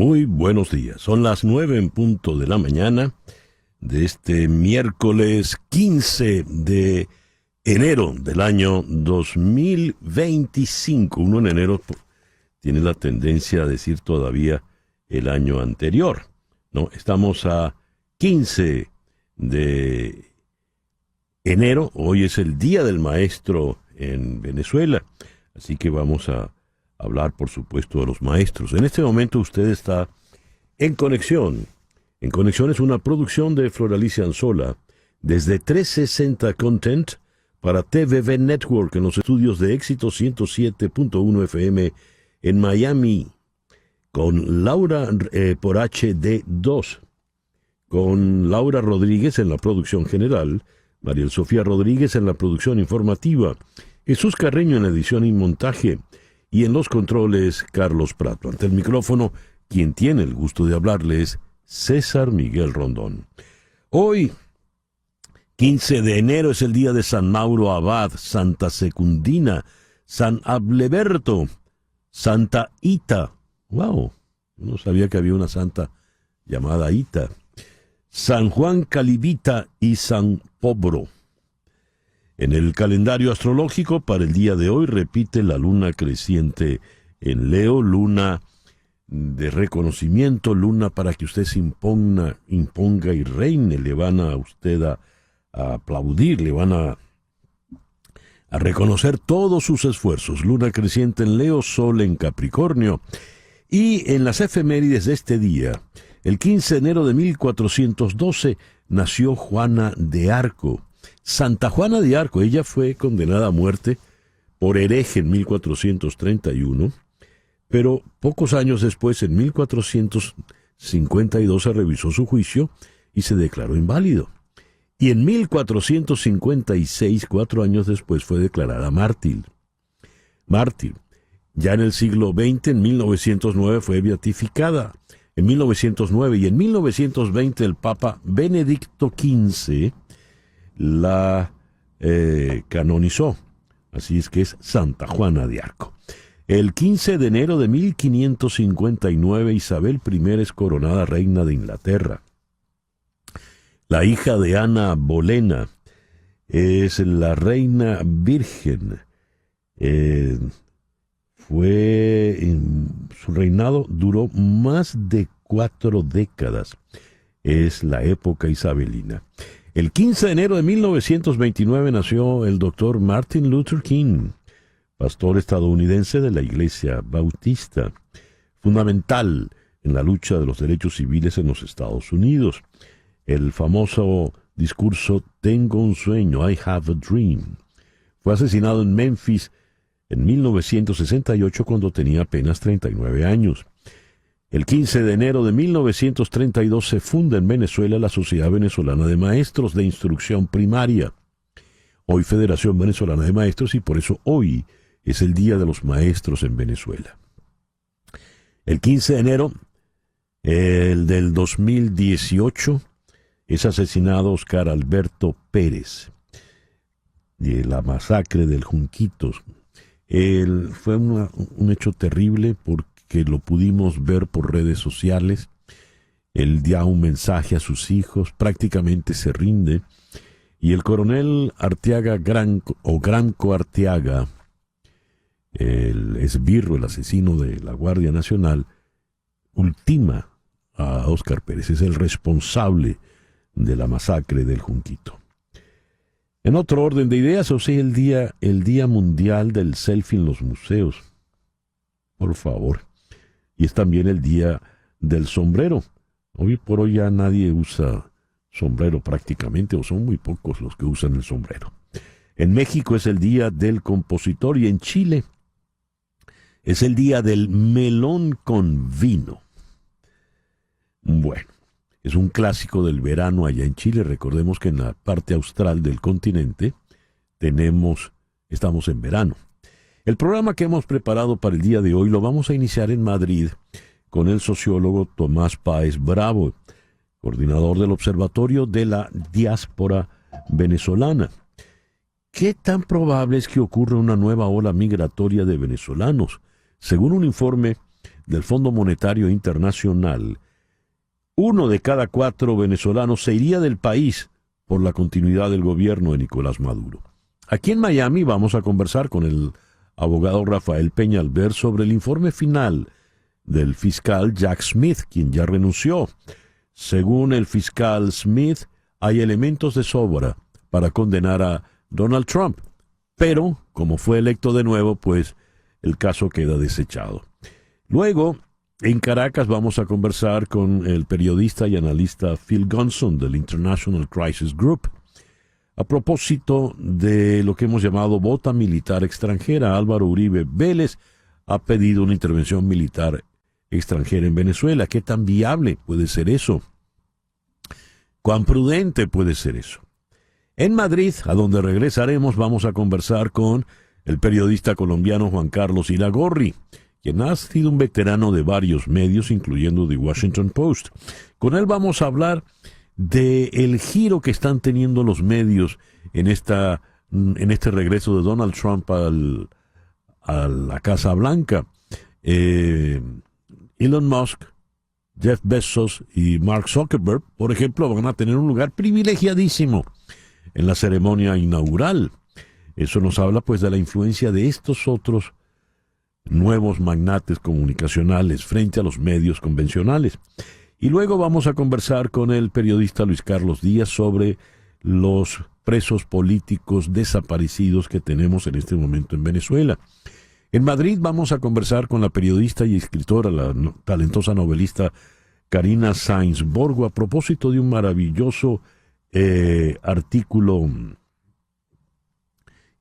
Muy buenos días. Son las 9 en punto de la mañana de este miércoles 15 de enero del año 2025. Uno en enero tiene la tendencia a decir todavía el año anterior, ¿no? Estamos a 15 de enero. Hoy es el Día del Maestro en Venezuela, así que vamos a hablar, por supuesto, de los maestros. En este momento usted está en Conexión. En Conexión es una producción de Floralicia Anzola desde 360 Content para TVV Network en los estudios de Éxito 107.1 FM en Miami, con Laura por HD2, con Laura Rodríguez en la producción general, Mariel Sofía Rodríguez en la producción informativa, Jesús Carreño en la edición y montaje, y en los controles, Carlos Prato. Ante el micrófono, quien tiene el gusto de hablarles, César Miguel Rondón. Hoy, 15 de enero, es el día de San Mauro Abad, Santa Secundina, San Ableberto, Santa Ita. ¡Wow! No sabía que había una santa llamada Ita. San Juan Calibita y San Pobro. En el calendario astrológico para el día de hoy repite la luna creciente en Leo, luna de reconocimiento, luna para que usted se imponga y reine. Le van a usted a aplaudir, le van a reconocer todos sus esfuerzos. Luna creciente en Leo, sol en Capricornio. Y en las efemérides de este día, el 15 de enero de 1412, nació Juana de Arco. Santa Juana de Arco, ella fue condenada a muerte por hereje en 1431, pero pocos años después, en 1452, se revisó su juicio y se declaró inválido. Y en 1456, 4 años después, fue declarada mártir. Ya en el siglo XX, en 1909, fue beatificada. En 1909 y en 1920, el Papa Benedicto XV la canonizó. Así es que es Santa Juana de Arco. El 15 de enero de 1559, Isabel I es coronada reina de Inglaterra. La hija de Ana Bolena es la reina virgen. Su reinado duró más de 4 décadas. Es la época isabelina. El 15 de enero de 1929 nació el doctor Martin Luther King, pastor estadounidense de la Iglesia Bautista, fundamental en la lucha de los derechos civiles en los Estados Unidos. El famoso discurso Tengo un sueño, I have a dream. Fue asesinado en Memphis en 1968 cuando tenía apenas 39 años. El 15 de enero de 1932 se funda en Venezuela la Sociedad Venezolana de Maestros de Instrucción Primaria, hoy Federación Venezolana de Maestros, y por eso hoy es el Día de los Maestros en Venezuela. El 15 de enero del 2018 es asesinado Oscar Alberto Pérez, de la masacre del Junquitos. Fue un hecho terrible porque lo pudimos ver por redes sociales. Él da un mensaje a sus hijos, prácticamente se rinde, y el coronel Arteaga Granco Arteaga, el esbirro, el asesino de la Guardia Nacional, ultima a Óscar Pérez, es el responsable de la masacre del Junquito. En otro orden de ideas, o sea, el Día Mundial del Selfie en los museos. Por favor. Y es también el Día del Sombrero. Hoy por hoy ya nadie usa sombrero prácticamente, o son muy pocos los que usan el sombrero. En México es el Día del Compositor y en Chile es el Día del Melón con Vino. Bueno, es un clásico del verano allá en Chile. Recordemos que en la parte austral del continente estamos en verano. El programa que hemos preparado para el día de hoy lo vamos a iniciar en Madrid con el sociólogo Tomás Páez Bravo, coordinador del Observatorio de la Diáspora Venezolana. ¿Qué tan probable es que ocurra una nueva ola migratoria de venezolanos? Según un informe del Fondo Monetario Internacional, 1 de cada 4 venezolanos se iría del país por la continuidad del gobierno de Nicolás Maduro. Aquí en Miami vamos a conversar con el abogado Rafael Peñalver sobre el informe final del fiscal Jack Smith, quien ya renunció. Según el fiscal Smith, hay elementos de sobra para condenar a Donald Trump, pero como fue electo de nuevo, pues el caso queda desechado. Luego, en Caracas vamos a conversar con el periodista y analista Phil Gunson del International Crisis Group. A propósito de lo que hemos llamado bota militar extranjera, Álvaro Uribe Vélez ha pedido una intervención militar extranjera en Venezuela. ¿Qué tan viable puede ser eso? ¿Cuán prudente puede ser eso? En Madrid, a donde regresaremos, vamos a conversar con el periodista colombiano Juan Carlos Iragorri, quien ha sido un veterano de varios medios, incluyendo The Washington Post. Con él vamos a hablar del giro que están teniendo los medios en este regreso de Donald Trump a la Casa Blanca. Elon Musk, Jeff Bezos y Mark Zuckerberg, por ejemplo, van a tener un lugar privilegiadísimo en la ceremonia inaugural. Eso nos habla pues de la influencia de estos otros nuevos magnates comunicacionales frente a los medios convencionales. Y luego vamos a conversar con el periodista Luis Carlos Díaz sobre los presos políticos desaparecidos que tenemos en este momento en Venezuela. En Madrid vamos a conversar con la periodista y escritora, la talentosa novelista Karina Sáenz Borgo, a propósito de un maravilloso artículo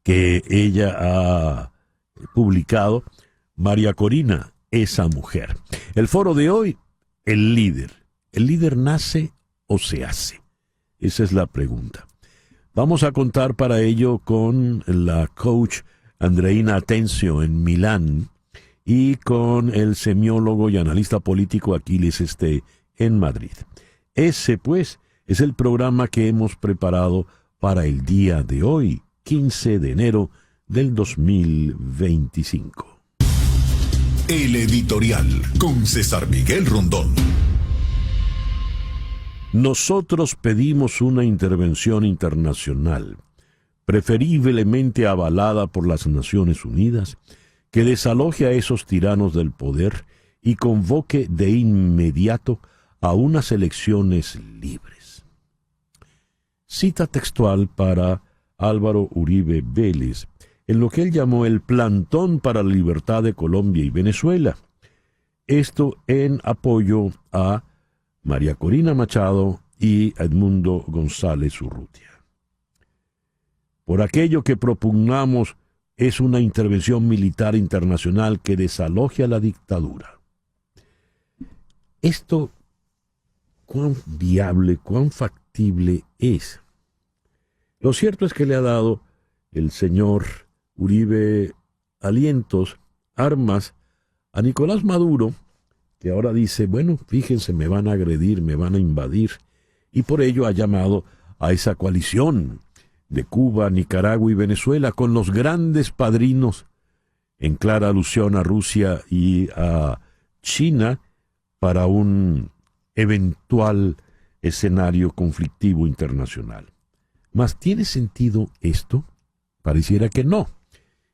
que ella ha publicado, María Corina, esa mujer. El foro de hoy, el líder. ¿El líder nace o se hace? Esa es la pregunta. Vamos a contar para ello con la coach Andreina Atencio en Milán y con el semiólogo y analista político Aquiles Esté en Madrid. Ese, pues, es el programa que hemos preparado para el día de hoy, 15 de enero del 2025. El editorial con César Miguel Rondón. Nosotros pedimos una intervención internacional, preferiblemente avalada por las Naciones Unidas, que desaloje a esos tiranos del poder y convoque de inmediato a unas elecciones libres. Cita textual para Álvaro Uribe Vélez, en lo que él llamó el Plantón para la Libertad de Colombia y Venezuela. Esto en apoyo a María Corina Machado y Edmundo González Urrutia. Por aquello que propugnamos es una intervención militar internacional que desaloje a la dictadura. Esto, ¿cuán viable, cuán factible es? Lo cierto es que le ha dado el señor Uribe alientos, armas a Nicolás Maduro, que ahora dice, bueno, fíjense, me van a agredir, me van a invadir, y por ello ha llamado a esa coalición de Cuba, Nicaragua y Venezuela con los grandes padrinos, en clara alusión a Rusia y a China, para un eventual escenario conflictivo internacional. ¿Mas tiene sentido esto? Pareciera que no.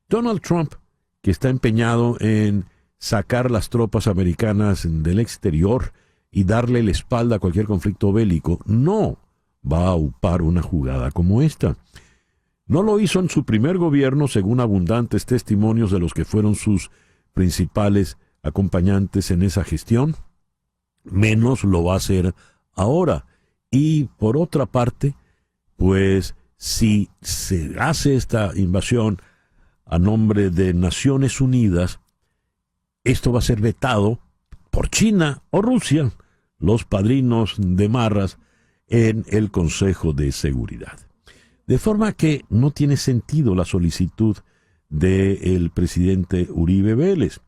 Donald Trump, que está empeñado en sacar las tropas americanas del exterior y darle la espalda a cualquier conflicto bélico, no va a aupar una jugada como esta. No lo hizo en su primer gobierno, según abundantes testimonios de los que fueron sus principales acompañantes en esa gestión, menos lo va a hacer ahora. Y por otra parte, pues si se hace esta invasión a nombre de Naciones Unidas, esto va a ser vetado por China o Rusia, los padrinos de marras en el Consejo de Seguridad. De forma que no tiene sentido la solicitud del presidente Uribe Vélez.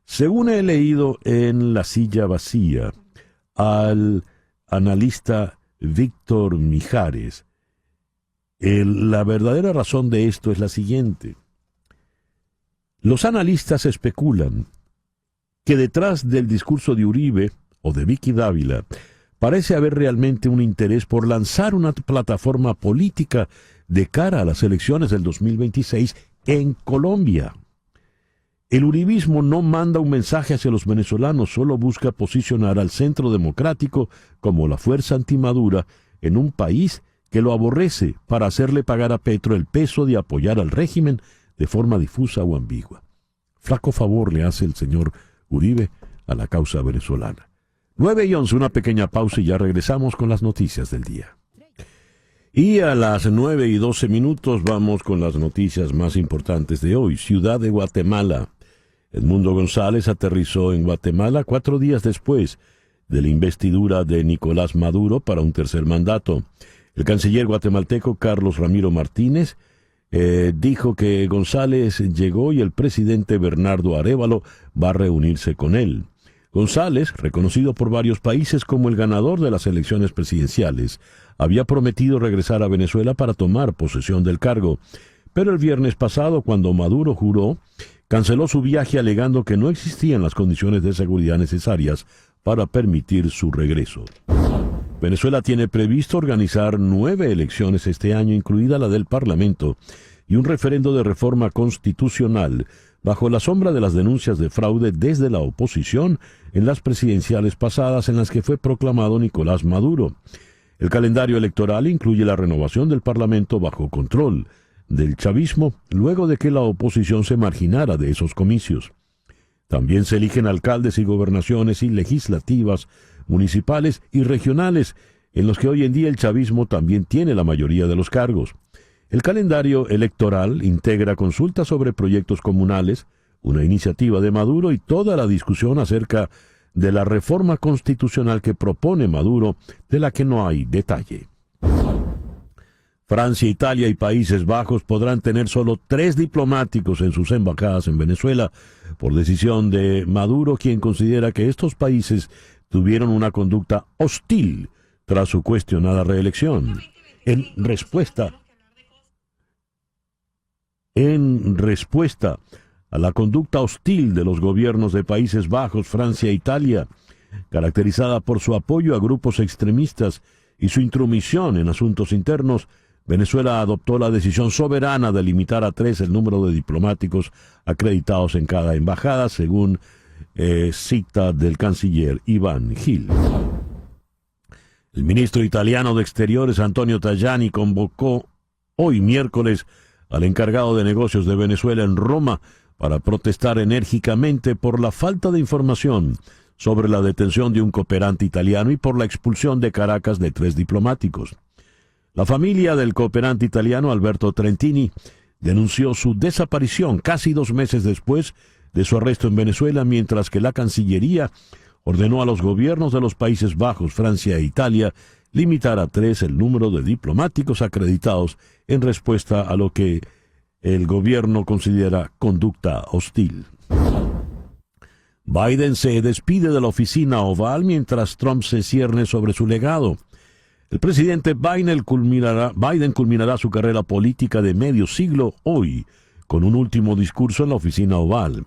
Según he leído en La Silla Vacía al analista Víctor Mijares, la verdadera razón de esto es la siguiente. Los analistas especulan que detrás del discurso de Uribe o de Vicky Dávila parece haber realmente un interés por lanzar una plataforma política de cara a las elecciones del 2026 en Colombia. El uribismo no manda un mensaje hacia los venezolanos, solo busca posicionar al Centro Democrático como la fuerza antimadura en un país que lo aborrece para hacerle pagar a Petro el peso de apoyar al régimen de forma difusa o ambigua. Flaco favor le hace el señor Uribe a la causa venezolana. 9:11, una pequeña pausa y ya regresamos con las noticias del día. Y a las 9:12 vamos con las noticias más importantes de hoy. Ciudad de Guatemala. Edmundo González aterrizó en Guatemala 4 días después de la investidura de Nicolás Maduro para un tercer mandato. El canciller guatemalteco Carlos Ramiro Martínez dijo que González llegó y el presidente Bernardo Arévalo va a reunirse con él. González, reconocido por varios países como el ganador de las elecciones presidenciales, había prometido regresar a Venezuela para tomar posesión del cargo, pero el viernes pasado, cuando Maduro juró, canceló su viaje alegando que no existían las condiciones de seguridad necesarias para permitir su regreso. Venezuela tiene previsto organizar 9 elecciones este año, incluida la del Parlamento, y un referendo de reforma constitucional, bajo la sombra de las denuncias de fraude desde la oposición en las presidenciales pasadas en las que fue proclamado Nicolás Maduro. El calendario electoral incluye la renovación del Parlamento bajo control del chavismo, luego de que la oposición se marginara de esos comicios. También se eligen alcaldes y gobernaciones y legislativas, municipales y regionales, en los que hoy en día el chavismo también tiene la mayoría de los cargos. El calendario electoral integra consultas sobre proyectos comunales, una iniciativa de Maduro y toda la discusión acerca de la reforma constitucional que propone Maduro, de la que no hay detalle. Francia, Italia y Países Bajos podrán tener solo 3 diplomáticos en sus embajadas en Venezuela, por decisión de Maduro, quien considera que estos países tuvieron una conducta hostil tras su cuestionada reelección. En respuesta a la conducta hostil de los gobiernos de Países Bajos, Francia e Italia, caracterizada por su apoyo a grupos extremistas y su intromisión en asuntos internos, Venezuela adoptó la decisión soberana de limitar a 3 el número de diplomáticos acreditados en cada embajada, según cita del canciller Iván Gil. El ministro italiano de Exteriores, Antonio Tajani, convocó hoy miércoles al encargado de negocios de Venezuela en Roma para protestar enérgicamente por la falta de información sobre la detención de un cooperante italiano y por la expulsión de Caracas de 3 diplomáticos. La familia del cooperante italiano Alberto Trentini denunció su desaparición casi 2 meses después de su arresto en Venezuela, mientras que la Cancillería ordenó a los gobiernos de los Países Bajos, Francia e Italia limitar a 3 el número de diplomáticos acreditados en respuesta a lo que el gobierno considera conducta hostil. Biden se despide de la oficina oval mientras Trump se cierne sobre su legado. El presidente Biden culminará su carrera política de medio siglo hoy, con un último discurso en la oficina oval.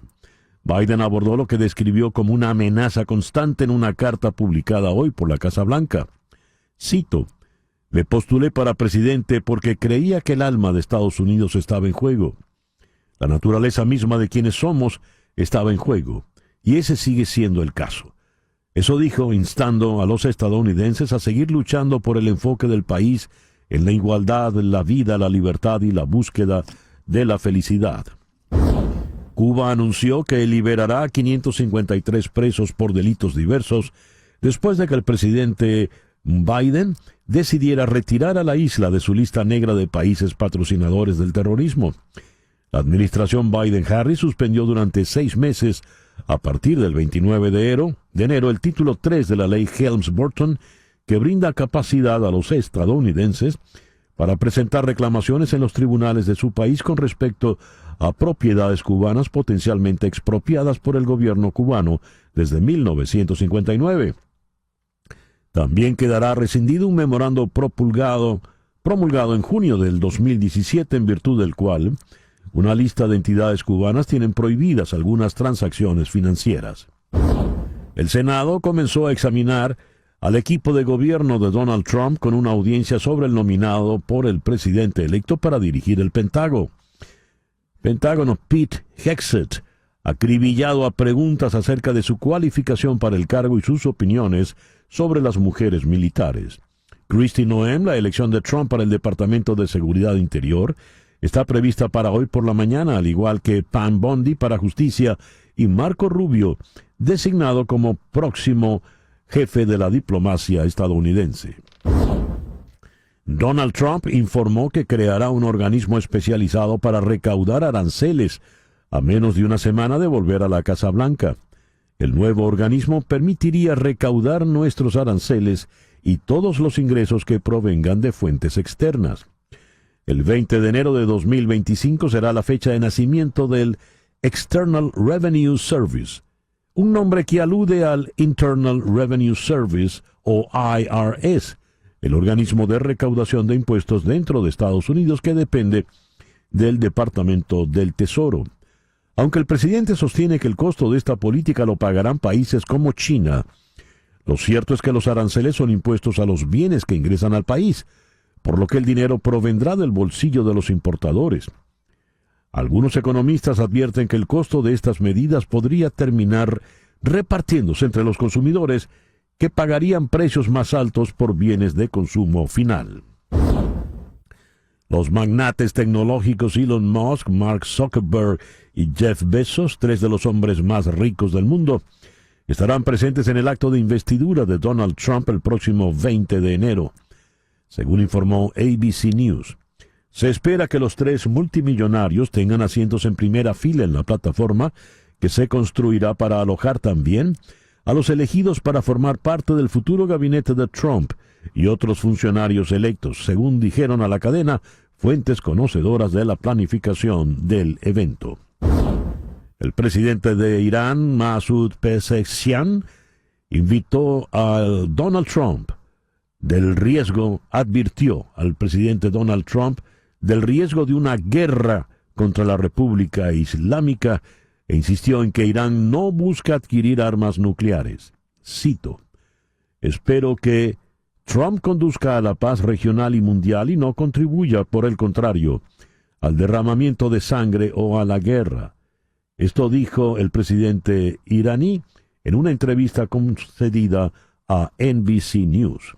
Biden abordó lo que describió como una amenaza constante en una carta publicada hoy por la Casa Blanca. Cito: "Me postulé para presidente porque creía que el alma de Estados Unidos estaba en juego. La naturaleza misma de quienes somos estaba en juego, y ese sigue siendo el caso". Eso dijo, instando a los estadounidenses a seguir luchando por el enfoque del país en la igualdad, la vida, la libertad y la búsqueda de la felicidad. Cuba anunció que liberará a 553 presos por delitos diversos después de que el presidente Biden decidiera retirar a la isla de su lista negra de países patrocinadores del terrorismo. La administración Biden-Harris suspendió durante 6 meses, a partir del 29 de enero, el título 3 de la ley Helms-Burton, que brinda capacidad a los estadounidenses para presentar reclamaciones en los tribunales de su país con respecto a propiedades cubanas potencialmente expropiadas por el gobierno cubano desde 1959. También quedará rescindido un memorando promulgado en junio del 2017, en virtud del cual una lista de entidades cubanas tienen prohibidas algunas transacciones financieras. El Senado comenzó a examinar al equipo de gobierno de Donald Trump con una audiencia sobre el nominado por el presidente electo para dirigir el Pentágono, Pete Hegseth, acribillado a preguntas acerca de su cualificación para el cargo y sus opiniones sobre las mujeres militares. Kristi Noem, la elección de Trump para el Departamento de Seguridad Interior, está prevista para hoy por la mañana, al igual que Pam Bondi para Justicia y Marco Rubio, designado como próximo jefe de la diplomacia estadounidense. Donald Trump informó que creará un organismo especializado para recaudar aranceles a menos de una semana de volver a la Casa Blanca. El nuevo organismo permitiría recaudar nuestros aranceles y todos los ingresos que provengan de fuentes externas. El 20 de enero de 2025 será la fecha de nacimiento del External Revenue Service, un nombre que alude al Internal Revenue Service o IRS, el organismo de recaudación de impuestos dentro de Estados Unidos que depende del Departamento del Tesoro. Aunque el presidente sostiene que el costo de esta política lo pagarán países como China, lo cierto es que los aranceles son impuestos a los bienes que ingresan al país, por lo que el dinero provendrá del bolsillo de los importadores. Algunos economistas advierten que el costo de estas medidas podría terminar repartiéndose entre los consumidores que pagarían precios más altos por bienes de consumo final. Los magnates tecnológicos Elon Musk, Mark Zuckerberg y Jeff Bezos, tres de los hombres más ricos del mundo, estarán presentes en el acto de investidura de Donald Trump el próximo 20 de enero. Según informó ABC News, se espera que los tres multimillonarios tengan asientos en primera fila en la plataforma que se construirá para alojar también a los elegidos para formar parte del futuro gabinete de Trump y otros funcionarios electos, según dijeron a la cadena fuentes conocedoras de la planificación del evento. El presidente de Irán, Masoud Pezeshkian, invitó a Donald Trump advirtió al presidente Donald Trump del riesgo de una guerra contra la República Islámica e insistió en que Irán no busca adquirir armas nucleares. Cito: «Espero que Trump conduzca a la paz regional y mundial y no contribuya, por el contrario, al derramamiento de sangre o a la guerra». Esto dijo el presidente iraní en una entrevista concedida a NBC News.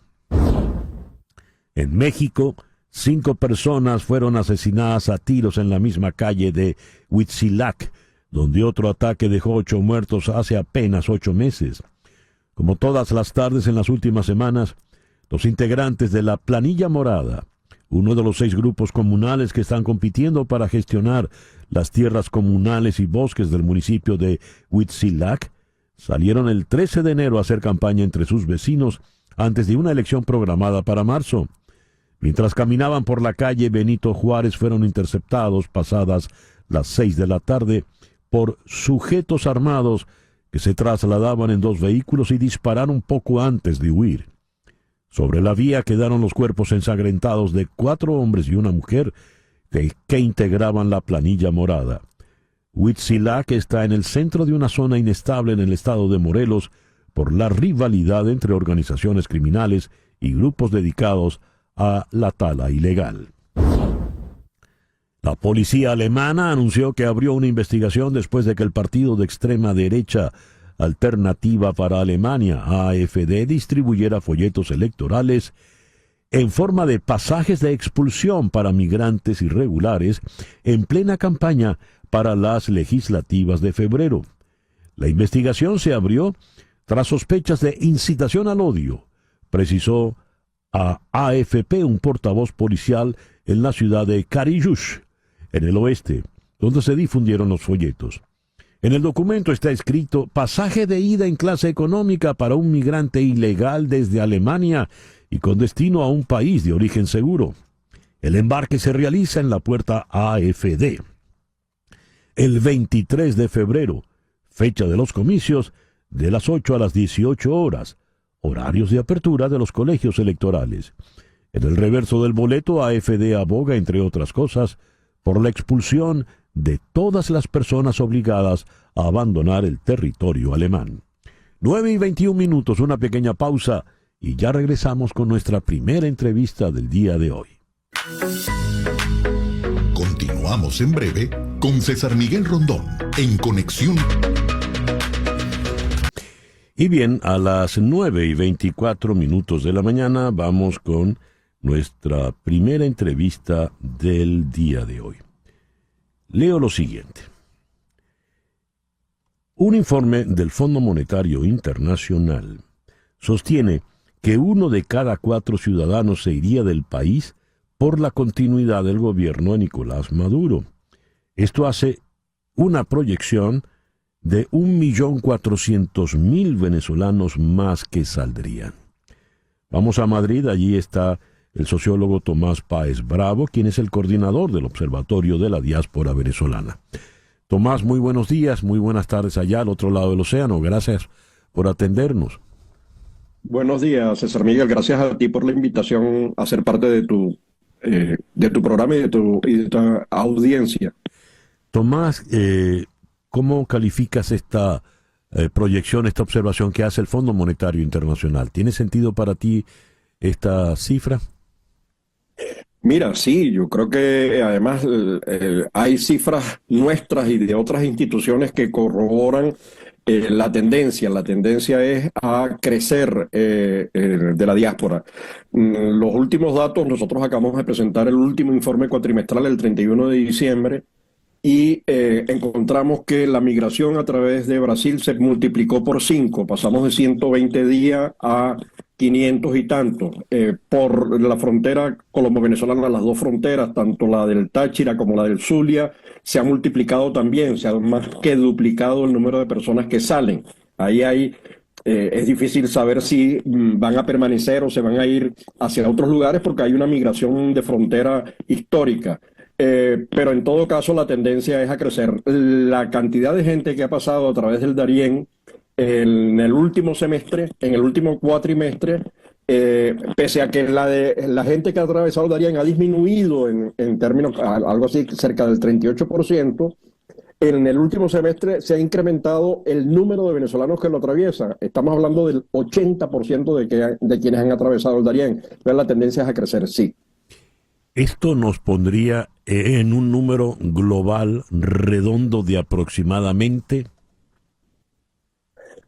En México, 5 personas fueron asesinadas a tiros en la misma calle de Huitzilac, donde otro ataque dejó 8 muertos hace apenas 8 meses. Como todas las tardes en las últimas semanas, los integrantes de la Planilla Morada, uno de los 6 grupos comunales que están compitiendo para gestionar las tierras comunales y bosques del municipio de Huitzilac, salieron el 13 de enero a hacer campaña entre sus vecinos antes de una elección programada para marzo. Mientras caminaban por la calle Benito Juárez, fueron interceptados pasadas las 6 de la tarde por sujetos armados que se trasladaban en 2 vehículos y dispararon poco antes de huir. Sobre la vía quedaron los cuerpos ensangrentados de 4 hombres y una mujer que integraban la Planilla Morada. Huitzilac está en el centro de una zona inestable en el estado de Morelos por la rivalidad entre organizaciones criminales y grupos dedicados a la tala ilegal. La policía alemana anunció que abrió una investigación después de que el partido de extrema derecha Alternativa para Alemania, AfD, distribuyera folletos electorales en forma de pasajes de expulsión para migrantes irregulares en plena campaña para las legislativas de febrero. La investigación se abrió tras sospechas de incitación al odio, precisó a AFP un portavoz policial en la ciudad de Karyush, en el oeste, donde se difundieron los folletos. En el documento está escrito: pasaje de ida en clase económica para un migrante ilegal desde Alemania y con destino a un país de origen seguro. El embarque se realiza en la puerta AFD. El 23 de febrero, fecha de los comicios, de las 8 a las 18 horas, horarios de apertura de los colegios electorales. En el reverso del boleto, AfD aboga, entre otras cosas, por la expulsión de todas las personas obligadas a abandonar el territorio alemán. 9:21, una pequeña pausa y ya regresamos con nuestra primera entrevista del día de hoy. Continuamos en breve con César Miguel Rondón en Conexión. Y bien, a las 9:24 de la mañana vamos con nuestra primera entrevista del día de hoy. Leo lo siguiente. Un informe del Fondo Monetario Internacional sostiene que 1 de cada 4 ciudadanos se iría del país por la continuidad del gobierno de Nicolás Maduro. Esto hace una proyección de 1.400.000 venezolanos más que saldrían. Vamos a Madrid, allí está el sociólogo Tomás Páez Bravo, quien es el coordinador del Observatorio de la Diáspora Venezolana. Tomás, muy buenos días, muy buenas tardes allá al otro lado del océano. Gracias por atendernos. Buenos días, César Miguel. Gracias a ti por la invitación a ser parte de tu programa y de tu audiencia. Tomás, ¿cómo calificas esta proyección, esta observación que hace el Fondo Monetario Internacional? ¿Tiene sentido para ti esta cifra? Mira, sí, yo creo que además hay cifras nuestras y de otras instituciones que corroboran la tendencia. La tendencia es a crecer de la diáspora. Los últimos datos, nosotros acabamos de presentar el último informe cuatrimestral el 31 de diciembre y encontramos que la migración a través de Brasil se multiplicó por 5. Pasamos de 120 días a 500 y tantos. Por la frontera colombo-venezolana, las dos fronteras, tanto la del Táchira como la del Zulia, se ha multiplicado también, se ha más que duplicado el número de personas que salen. Ahí es difícil saber si van a permanecer o se van a ir hacia otros lugares porque hay una migración de frontera histórica. Pero en todo caso la tendencia es a crecer. La cantidad de gente que ha pasado a través del Darién en el último semestre, en el último cuatrimestre, pese a que la gente que ha atravesado el Darién ha disminuido en términos, algo así, cerca del 38%, en el último semestre se ha incrementado el número de venezolanos que lo atraviesan. Estamos hablando del 80% de quienes han atravesado el Darién. Pero la tendencia es a crecer, sí. Esto nos pondría en un número global redondo de aproximadamente...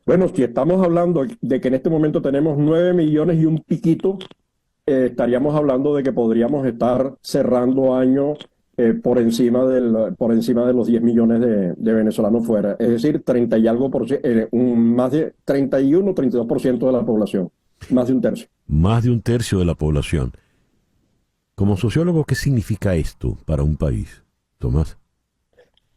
Bueno, si estamos hablando de que en este momento tenemos 9 millones y un piquito, estaríamos hablando de que podríamos estar cerrando año por encima de los 10 millones de venezolanos fuera. Es decir, 30 y algo más de 31, 32% de la población, más de un tercio. Más de un tercio de la población. Como sociólogo, ¿qué significa esto para un país, Tomás?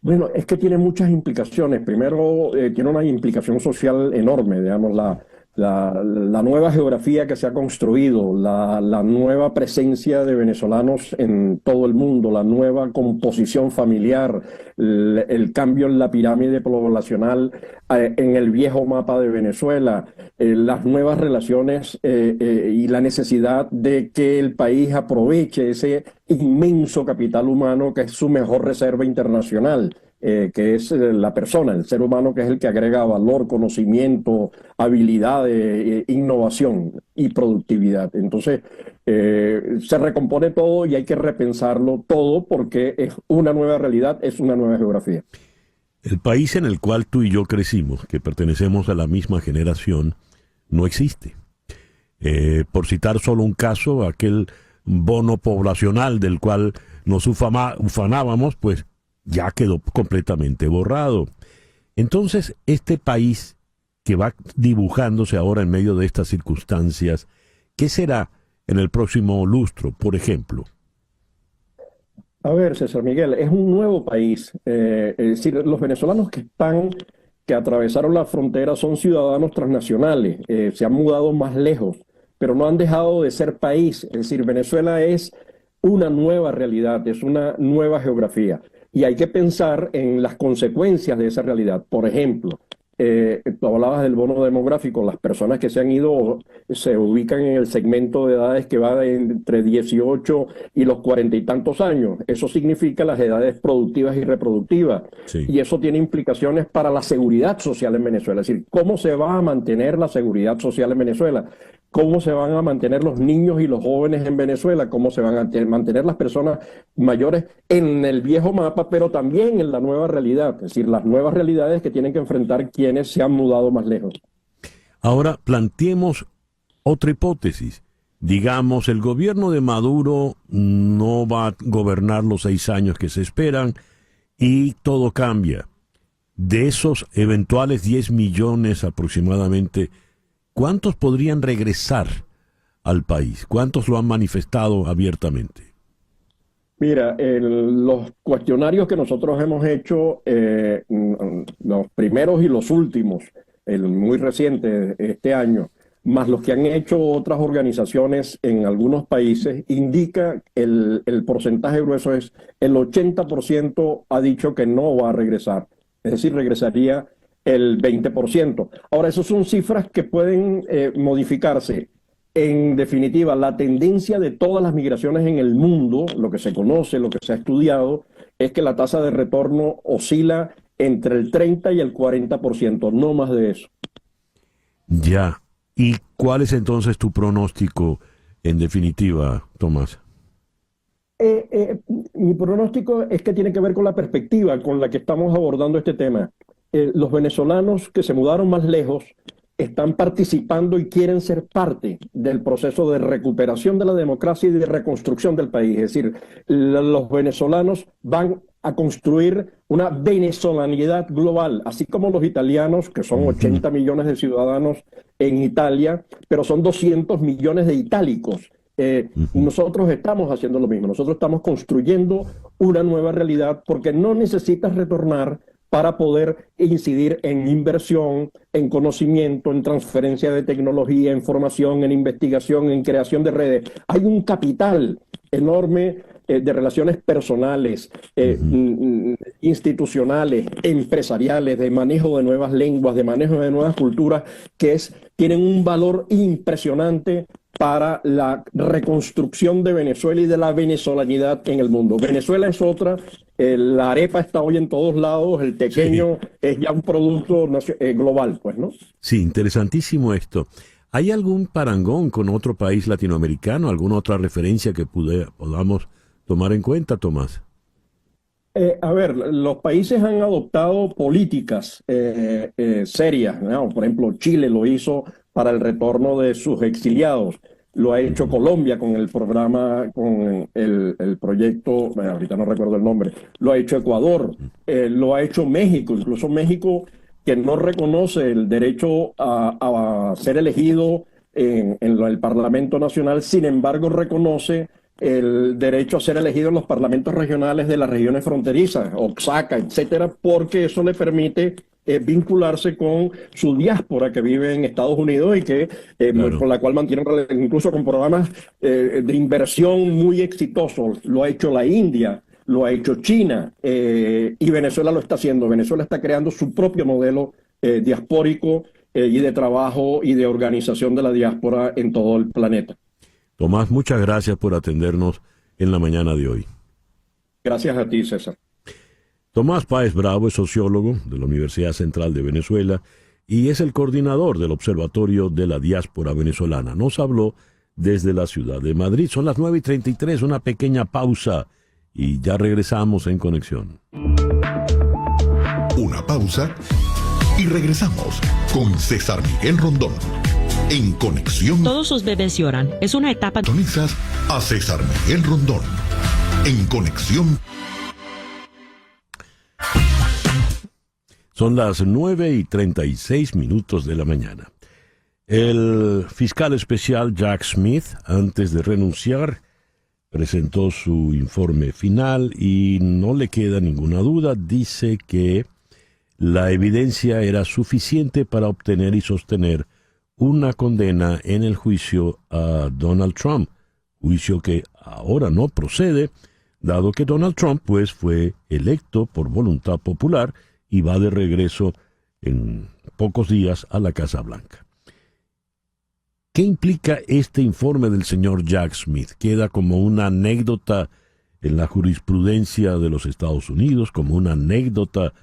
Bueno, es que tiene muchas implicaciones. Primero, tiene una implicación social enorme, digamos, la nueva geografía que se ha construido, la nueva presencia de venezolanos en todo el mundo, la nueva composición familiar, el cambio en la pirámide poblacional en el viejo mapa de Venezuela, las nuevas relaciones y la necesidad de que el país aproveche ese inmenso capital humano que es su mejor reserva internacional. Que es la persona, el ser humano, que es el que agrega valor, conocimiento, habilidades, innovación y productividad. Entonces, se recompone todo y hay que repensarlo todo porque es una nueva realidad, es una nueva geografía. El país en el cual tú y yo crecimos, que pertenecemos a la misma generación, no existe. Por citar solo un caso, aquel bono poblacional del cual nos ufanábamos, pues ya quedó completamente borrado. Entonces, este país que va dibujándose ahora en medio de estas circunstancias, ¿qué será en el próximo lustro, por ejemplo? A ver, César Miguel, es un nuevo país. Es decir, los venezolanos que atravesaron la frontera son ciudadanos transnacionales, se han mudado más lejos, pero no han dejado de ser país. Es decir, Venezuela es una nueva realidad, es una nueva geografía. Y hay que pensar en las consecuencias de esa realidad. Por ejemplo, tú hablabas del bono demográfico, las personas que se han ido se ubican en el segmento de edades que va entre 18 y los 40 y tantos años. Eso significa las edades productivas y reproductivas. Sí. Y eso tiene implicaciones para la seguridad social en Venezuela. Es decir, ¿cómo se va a mantener la seguridad social en Venezuela? ¿Cómo se van a mantener los niños y los jóvenes en Venezuela? ¿Cómo se van a mantener las personas mayores en el viejo mapa, pero también en la nueva realidad? Es decir, las nuevas realidades que tienen que enfrentar quienes se han mudado más lejos. Ahora, planteemos otra hipótesis. Digamos, el gobierno de Maduro no va a gobernar los 6 años que se esperan y todo cambia. De esos eventuales 10 millones aproximadamente, ¿cuántos podrían regresar al país? ¿Cuántos lo han manifestado abiertamente? Mira, los cuestionarios que nosotros hemos hecho, los primeros y los últimos, el muy reciente este año, más los que han hecho otras organizaciones en algunos países, indica el porcentaje grueso es el 80% ha dicho que no va a regresar, es decir, regresaría el 20%. Ahora, esas son cifras que pueden modificarse. En definitiva, la tendencia de todas las migraciones en el mundo, lo que se conoce, lo que se ha estudiado, es que la tasa de retorno oscila entre el 30 y el 40%, no más de eso. Ya. ¿Y cuál es entonces tu pronóstico en definitiva, Tomás? Mi pronóstico es que tiene que ver con la perspectiva con la que estamos abordando este tema. Los venezolanos que se mudaron más lejos están participando y quieren ser parte del proceso de recuperación de la democracia y de reconstrucción del país. Es decir, los venezolanos van a construir una venezolanidad global, así como los italianos, que son 80 millones de ciudadanos en Italia, pero son 200 millones de itálicos. Nosotros estamos haciendo lo mismo, nosotros estamos construyendo una nueva realidad porque no necesitas retornar para poder incidir en inversión, en conocimiento, en transferencia de tecnología, en formación, en investigación, en creación de redes. Hay un capital enorme de relaciones personales, institucionales, empresariales, de manejo de nuevas lenguas, de manejo de nuevas culturas, que tienen un valor impresionante para la reconstrucción de Venezuela y de la venezolanidad en el mundo. Venezuela es otra, la arepa está hoy en todos lados, el tequeño es ya un producto global, pues, ¿no? Sí, interesantísimo esto. ¿Hay algún parangón con otro país latinoamericano, alguna otra referencia que podamos tomar en cuenta, Tomás? A ver, los países han adoptado políticas serias, ¿no? Por ejemplo, Chile lo hizo para el retorno de sus exiliados. Lo ha hecho Colombia con el programa, con el proyecto, bueno, ahorita no recuerdo el nombre. Lo ha hecho Ecuador, lo ha hecho México, incluso México, que no reconoce el derecho a ser elegido en el Parlamento Nacional, sin embargo reconoce el derecho a ser elegido en los parlamentos regionales de las regiones fronterizas, Oaxaca, etcétera, porque eso le permite vincularse con su diáspora que vive en Estados Unidos y que con la cual mantienen incluso con programas de inversión muy exitosos. Lo ha hecho la India, lo ha hecho China y Venezuela lo está haciendo. Venezuela está creando su propio modelo diaspórico y de trabajo y de organización de la diáspora en todo el planeta. Tomás, muchas gracias por atendernos en la mañana de hoy. Gracias a ti, César. Tomás Páez Bravo es sociólogo de la Universidad Central de Venezuela y es el coordinador del Observatorio de la Diáspora Venezolana. Nos habló desde la ciudad de Madrid. Son las 9:33, una pequeña pausa y ya regresamos en Conexión. Una pausa y regresamos con César Miguel Rondón. En Conexión. Todos sus bebés lloran. Es una etapa. Sintonizas a César Miguel Rondón. En Conexión. Son las 9:36 de la mañana. El fiscal especial Jack Smith, antes de renunciar, presentó su informe final y no le queda ninguna duda. Dice que la evidencia era suficiente para obtener y sostener una condena en el juicio a Donald Trump, juicio que ahora no procede, dado que Donald Trump pues fue electo por voluntad popular y va de regreso en pocos días a la Casa Blanca. ¿Qué implica este informe del señor Jack Smith? ¿Queda como una anécdota en la jurisprudencia de los Estados Unidos, como una anécdota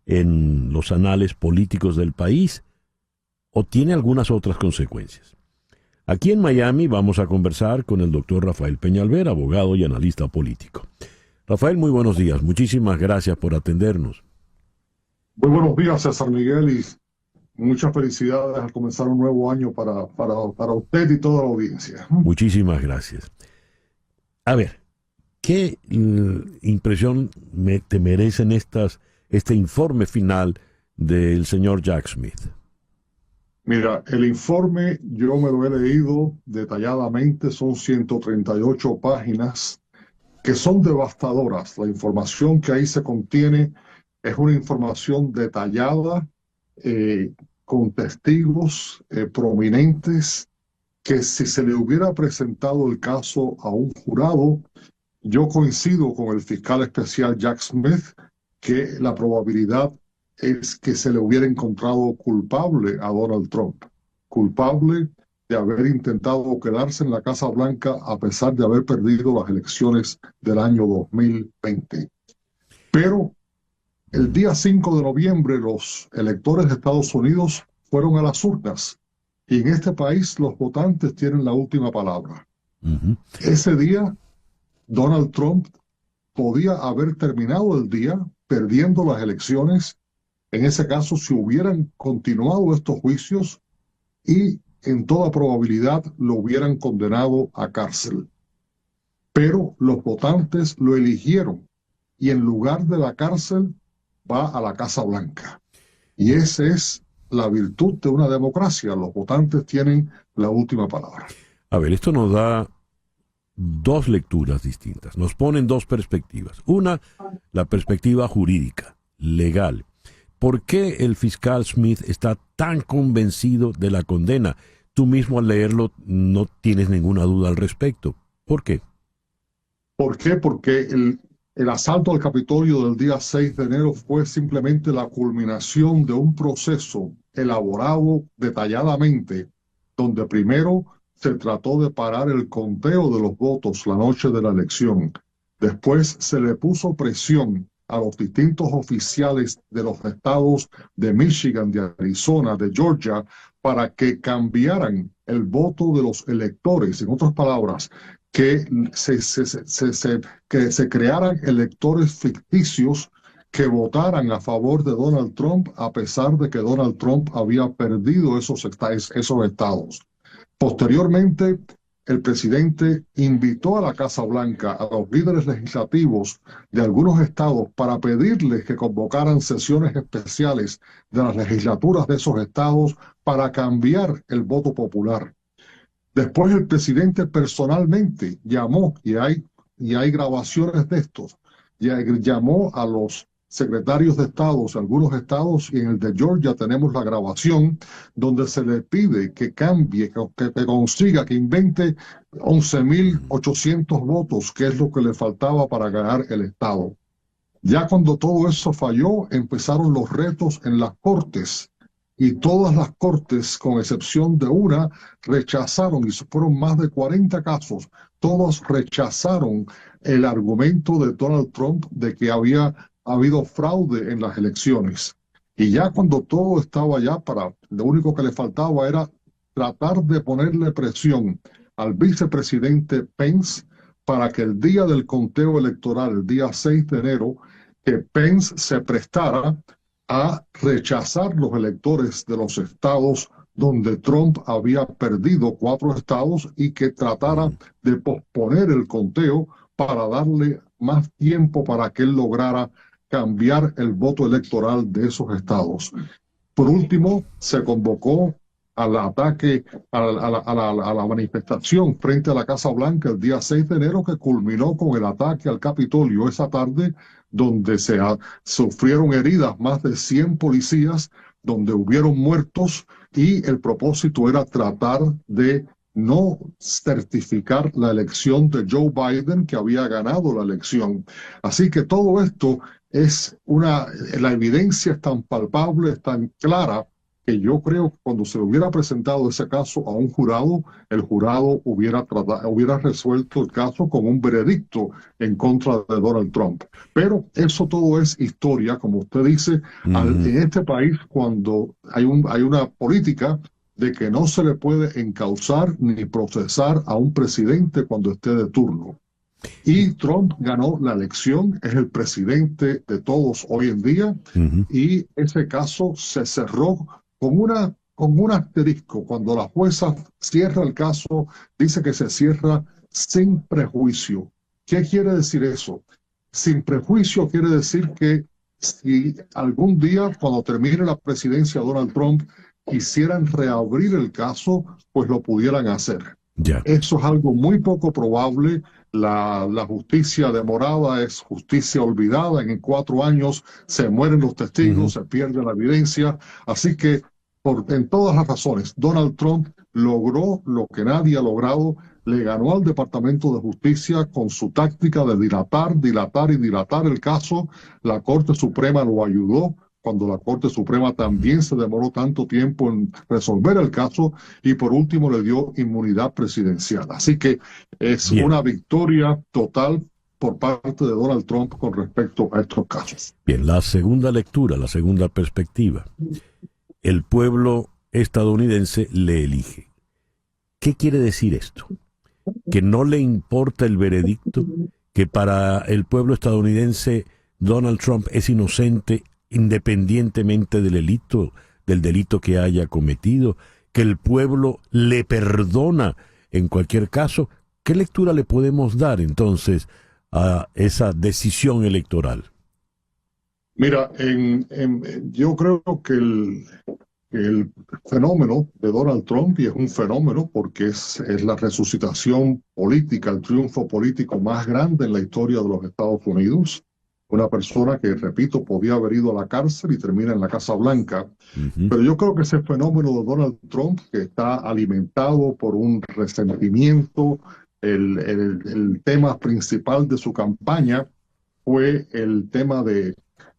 en los anales políticos del país, o tiene algunas otras consecuencias? Aquí en Miami vamos a conversar con el doctor Rafael Peñalver, abogado y analista político. Rafael, muy buenos días. Muchísimas gracias por atendernos. Muy buenos días, César Miguel, y muchas felicidades al comenzar un nuevo año para usted y toda la audiencia. Muchísimas gracias. A ver, ¿qué impresión te merecen este informe final del señor Jack Smith? Mira, el informe yo me lo he leído detalladamente, son 138 páginas que son devastadoras. La información que ahí se contiene es una información detallada, con testigos prominentes, que si se le hubiera presentado el caso a un jurado, yo coincido con el fiscal especial Jack Smith que la probabilidad es que se le hubiera encontrado culpable a Donald Trump, culpable de haber intentado quedarse en la Casa Blanca a pesar de haber perdido las elecciones del año 2020. Pero el día 5 de noviembre los electores de Estados Unidos fueron a las urnas y en este país los votantes tienen la última palabra. Ese día Donald Trump podía haber terminado el día perdiendo las elecciones, en ese caso si hubieran continuado estos juicios, y en toda probabilidad lo hubieran condenado a cárcel. Pero los votantes lo eligieron y en lugar de la cárcel va a la Casa Blanca. Y esa es la virtud de una democracia. Los votantes tienen la última palabra. A ver, esto nos da dos lecturas distintas. Nos ponen dos perspectivas. Una, la perspectiva jurídica, legal. ¿Por qué el fiscal Smith está tan convencido de la condena? Tú mismo al leerlo no tienes ninguna duda al respecto. ¿Por qué? ¿Por qué? Porque el asalto al Capitolio del día 6 de enero fue simplemente la culminación de un proceso elaborado detalladamente, donde primero se trató de parar el conteo de los votos la noche de la elección. Después se le puso presión a los distintos oficiales de los estados de Michigan, de Arizona, de Georgia, para que cambiaran el voto de los electores. En otras palabras, que se crearan electores ficticios que votaran a favor de Donald Trump, a pesar de que Donald Trump había perdido esos estados. Posteriormente, el presidente invitó a la Casa Blanca a los líderes legislativos de algunos estados para pedirles que convocaran sesiones especiales de las legislaturas de esos estados para cambiar el voto popular. Después el presidente personalmente llamó, y hay grabaciones de estos, llamó a los secretarios de estados, algunos estados, y en el de Georgia tenemos la grabación donde se le pide que cambie, que consiga, que invente 11.800 votos, que es lo que le faltaba para ganar el estado. Ya cuando todo eso falló, empezaron los retos en las cortes, y todas las cortes, con excepción de una, rechazaron, y fueron más de 40 casos, todos rechazaron el argumento de Donald Trump de que había habido fraude en las elecciones. Y ya cuando todo estaba ya lo único que le faltaba era tratar de ponerle presión al vicepresidente Pence para que el día del conteo electoral, el día 6 de enero, que Pence se prestara a rechazar los electores de los estados donde Trump había perdido 4 estados y que tratara de posponer el conteo para darle más tiempo para que él lograra cambiar el voto electoral de esos estados. Por último, se convocó al ataque, a la manifestación frente a la Casa Blanca el día 6 de enero, que culminó con el ataque al Capitolio esa tarde, donde sufrieron heridas más de 100 policías, donde hubieron muertos, y el propósito era tratar de no certificar la elección de Joe Biden, que había ganado la elección. Así que todo esto la evidencia es tan palpable, es tan clara, que yo creo que cuando se hubiera presentado ese caso a un jurado, el jurado hubiera resuelto el caso con un veredicto en contra de Donald Trump. Pero eso todo es historia, como usted dice. En este país, cuando hay una política de que no se le puede encausar ni procesar a un presidente cuando esté de turno. Y Trump ganó la elección, es el presidente de todos hoy en día, y ese caso se cerró con un asterisco. Cuando la jueza cierra el caso, dice que se cierra sin prejuicio. ¿Qué quiere decir eso? Sin prejuicio quiere decir que si algún día, cuando termine la presidencia de Donald Trump, quisieran reabrir el caso, pues lo pudieran hacer. Eso es algo muy poco probable. La justicia demorada es justicia olvidada. En 4 años se mueren los testigos, se pierde la evidencia. Así que, en todas las razones, Donald Trump logró lo que nadie ha logrado. Le ganó al Departamento de Justicia con su táctica de dilatar el caso. La Corte Suprema lo ayudó cuando la Corte Suprema también se demoró tanto tiempo en resolver el caso, y por último le dio inmunidad presidencial. Así que es una victoria total por parte de Donald Trump con respecto a estos casos. Bien, la segunda lectura, la segunda perspectiva. El pueblo estadounidense le elige. ¿Qué quiere decir esto? ¿Que no le importa el veredicto? ¿Que para el pueblo estadounidense Donald Trump es inocente independientemente del delito que haya cometido, que el pueblo le perdona en cualquier caso? ¿Qué lectura le podemos dar entonces a esa decisión electoral? Mira, yo creo que el fenómeno de Donald Trump, y es un fenómeno porque es la resucitación política, el triunfo político más grande en la historia de los Estados Unidos. Una persona que, repito, podía haber ido a la cárcel y termina en la Casa Blanca. Pero yo creo que ese fenómeno de Donald Trump, que está alimentado por un resentimiento, el tema principal de su campaña fue el tema de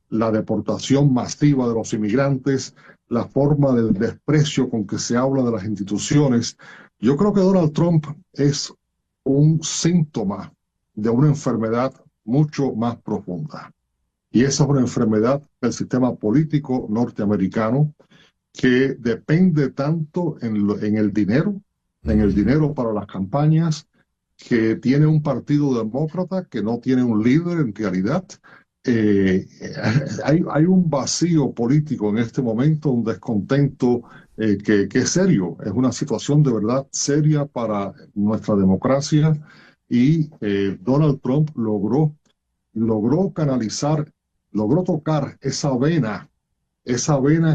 la deportación masiva de los inmigrantes, la forma del desprecio con que se habla de las instituciones. Yo creo que Donald Trump es un síntoma de una enfermedad mucho más profunda. Y esa es una enfermedad del sistema político norteamericano que depende tanto en el dinero para las campañas, que tiene un partido demócrata que no tiene un líder en realidad. Hay un vacío político en este momento, un descontento que es serio. Es una situación de verdad seria para nuestra democracia. Y Donald Trump logró canalizar, logró tocar esa vena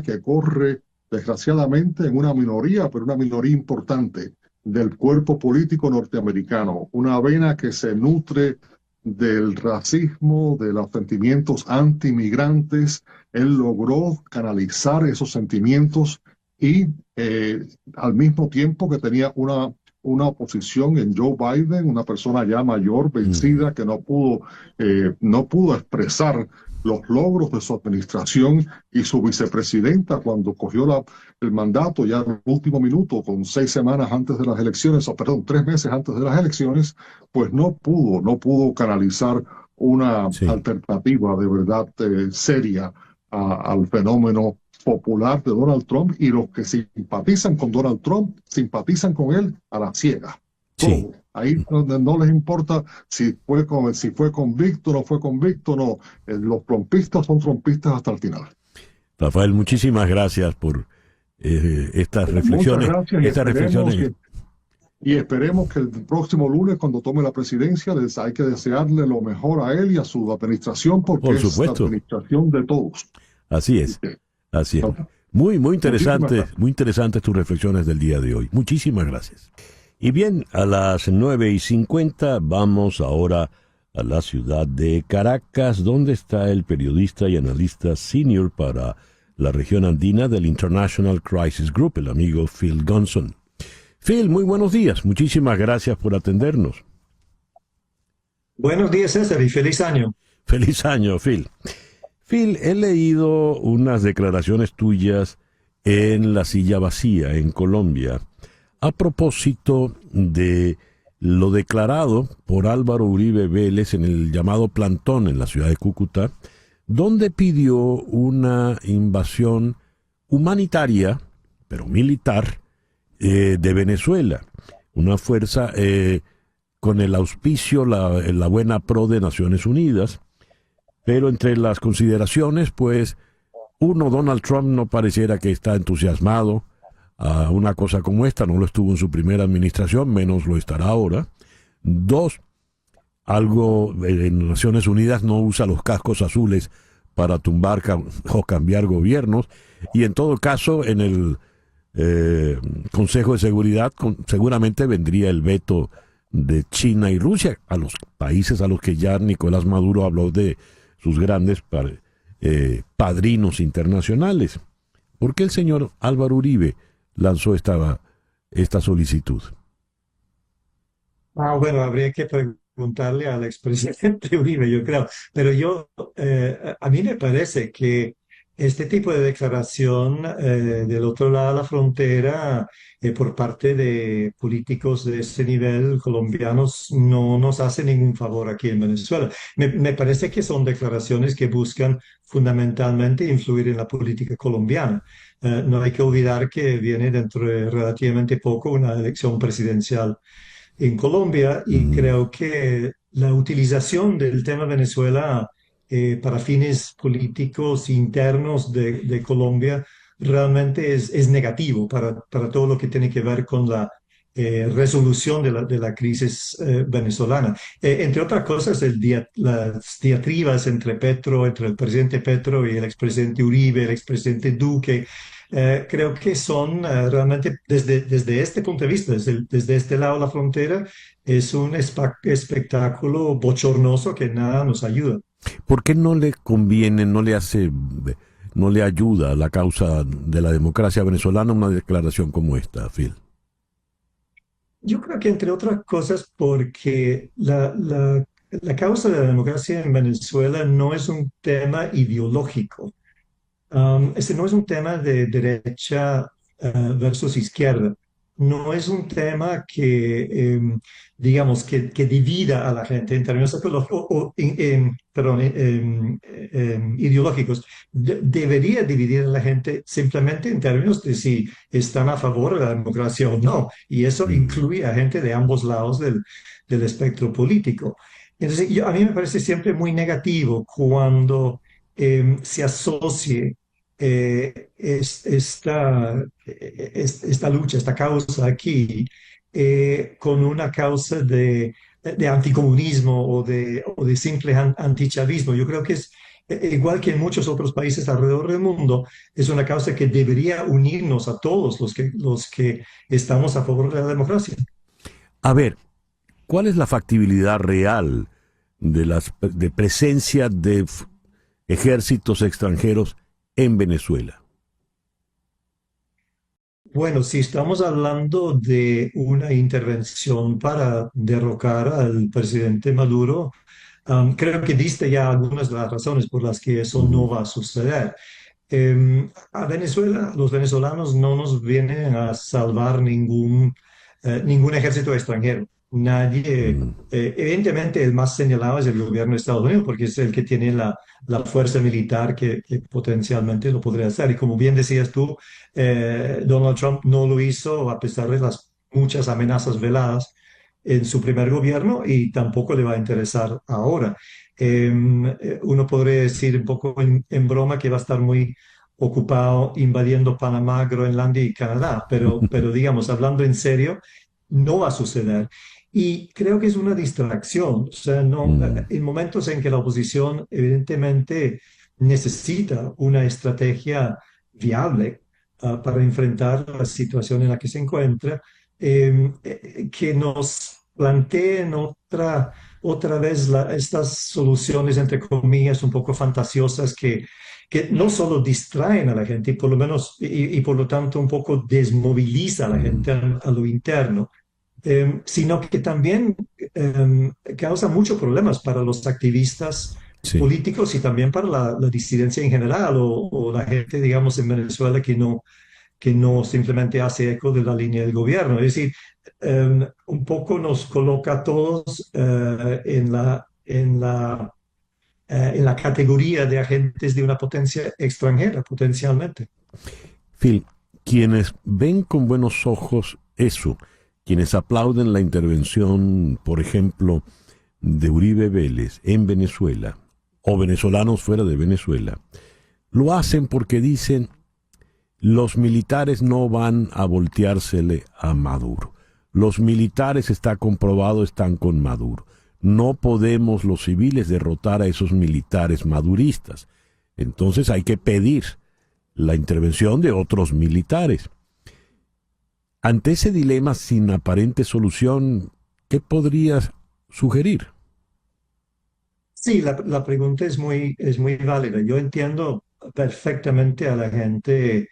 que corre desgraciadamente en una minoría, pero una minoría importante del cuerpo político norteamericano, una vena que se nutre del racismo, de los sentimientos anti-inmigrantes. Él logró canalizar esos sentimientos y al mismo tiempo que tenía una oposición en Joe Biden, una persona ya mayor, vencida, que no pudo expresar los logros de su administración, y su vicepresidenta, cuando cogió el mandato ya en el último minuto, con 6 semanas antes de las elecciones, 3 meses antes de las elecciones, pues no pudo canalizar una alternativa de verdad seria al fenómeno popular de Donald Trump, y los que simpatizan con Donald Trump simpatizan con él a la ciega. Sí. Ahí no les importa si fue convicto o no fue convicto, no. Los trumpistas son trumpistas hasta el final. Rafael, muchísimas gracias por estas reflexiones. Muchas gracias, y esperemos que el próximo lunes, cuando tome la presidencia, hay que desearle lo mejor a él y a su administración, porque por supuesto, es la administración de todos. Así es. Así es. Muy interesantes tus reflexiones del día de hoy. Muchísimas gracias. Y bien, a las 9:50 vamos ahora a la ciudad de Caracas, donde está el periodista y analista senior para la región andina del International Crisis Group, el amigo Phil Gunson. Phil, muy buenos días. Muchísimas gracias por atendernos. Buenos días, César, y feliz año. Feliz año, Phil. Phil, he leído unas declaraciones tuyas en La Silla Vacía, en Colombia, a propósito de lo declarado por Álvaro Uribe Vélez en el llamado plantón en la ciudad de Cúcuta, donde pidió una invasión humanitaria, pero militar, de Venezuela. Una fuerza con el auspicio, la buena pro de Naciones Unidas, pero entre las consideraciones, pues, uno, Donald Trump no pareciera que está entusiasmado a una cosa como esta, no lo estuvo en su primera administración, menos lo estará ahora. Dos, algo en Naciones Unidas no usa los cascos azules para tumbar o cambiar gobiernos, y en todo caso en el Consejo de Seguridad seguramente vendría el veto de China y Rusia, a los países a los que ya Nicolás Maduro habló de sus grandes padrinos internacionales. ¿Por qué el señor Álvaro Uribe lanzó esta solicitud? Bueno, habría que preguntarle al expresidente Uribe, yo creo. Pero a mí me parece que este tipo de declaración del otro lado de la frontera por parte de políticos de ese nivel colombianos no nos hace ningún favor aquí en Venezuela. Me parece que son declaraciones que buscan fundamentalmente influir en la política colombiana. No hay que olvidar que viene dentro de relativamente poco una elección presidencial en Colombia y creo que la utilización del tema Venezuela para fines políticos internos de Colombia realmente es negativo para todo lo que tiene que ver con la resolución de la crisis venezolana. Entre otras cosas, las diatribas entre el presidente Petro y el expresidente Uribe, el expresidente Duque, creo que son realmente, desde este punto de vista, desde este lado de la frontera, es un espectáculo bochornoso que nada nos ayuda. ¿Por qué no le conviene, no le ayuda a la causa de la democracia venezolana una declaración como esta, Phil? Yo creo que entre otras cosas porque la causa de la democracia en Venezuela no es un tema ideológico. Este no es un tema de derecha versus izquierda. No es un tema digamos, que divida a la gente en términos ideológicos. Debería dividir a la gente simplemente en términos de si están a favor de la democracia o no. Y eso incluye a gente de ambos lados del espectro político. Entonces, a mí me parece siempre muy negativo cuando se asocie esta lucha, esta causa aquí, con una causa de anticomunismo o de simple antichavismo. Yo creo que es igual que en muchos otros países alrededor del mundo, es una causa que debería unirnos a todos los que estamos a favor de la democracia. A ver, ¿cuál es la factibilidad real de presencia de ejércitos extranjeros en Venezuela? Bueno, si estamos hablando de una intervención para derrocar al presidente Maduro, creo que diste ya algunas de las razones por las que eso no va a suceder. A Venezuela, los venezolanos no nos vienen a salvar ningún ejército extranjero. Nadie, evidentemente el más señalado es el gobierno de Estados Unidos porque es el que tiene la fuerza militar que potencialmente lo podría hacer. Y como bien decías tú, Donald Trump no lo hizo a pesar de las muchas amenazas veladas en su primer gobierno y tampoco le va a interesar ahora. Uno podría decir un poco en broma que va a estar muy ocupado invadiendo Panamá, Groenlandia y Canadá, pero digamos, hablando en serio, no va a suceder. Y creo que es una distracción. O sea, en momentos en que la oposición evidentemente necesita una estrategia viable para enfrentar la situación en la que se encuentra, que nos planteen otra vez estas soluciones, entre comillas, un poco fantasiosas que no solo distraen a la gente y por lo menos, y por lo tanto un poco desmoviliza a la gente a lo interno, sino que también causa muchos problemas para los activistas políticos y también para la disidencia en general o la gente, digamos, en Venezuela que no que no simplemente hace eco de la línea del gobierno. Es decir, un poco nos coloca a todos en la categoría de agentes de una potencia extranjera, potencialmente. Phil, quienes ven con buenos ojos eso, quienes aplauden la intervención, por ejemplo, de Uribe Vélez en Venezuela, o venezolanos fuera de Venezuela, lo hacen porque dicen, los militares no van a volteársele a Maduro. Los militares, está comprobado, están con Maduro. No podemos los civiles derrotar a esos militares maduristas. Entonces hay que pedir la intervención de otros militares. Ante ese dilema sin aparente solución, ¿qué podrías sugerir? Sí, la pregunta es muy válida. Yo entiendo perfectamente a la gente,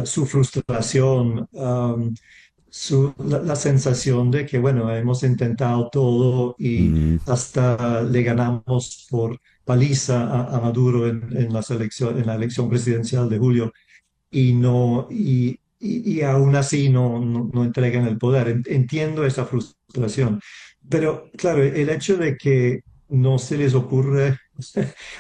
su frustración, la sensación de que, bueno, hemos intentado todo y Mm, hasta le ganamos por paliza a Maduro en la elección presidencial de julio y no, y aún así no entregan el poder. Entiendo esa frustración. Pero claro, el hecho de que no se les ocurre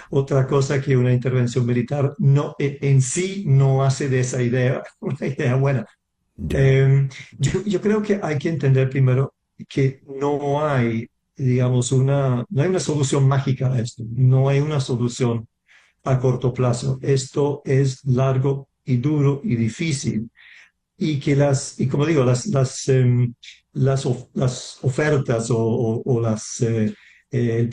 otra cosa que una intervención militar no, en sí no hace de esa idea una idea buena. ya. Yo creo que hay que entender primero que no hay, digamos, no hay una solución mágica a esto, no hay una solución a corto plazo. Esto es largo y duro y difícil. Y como digo, las ofertas o el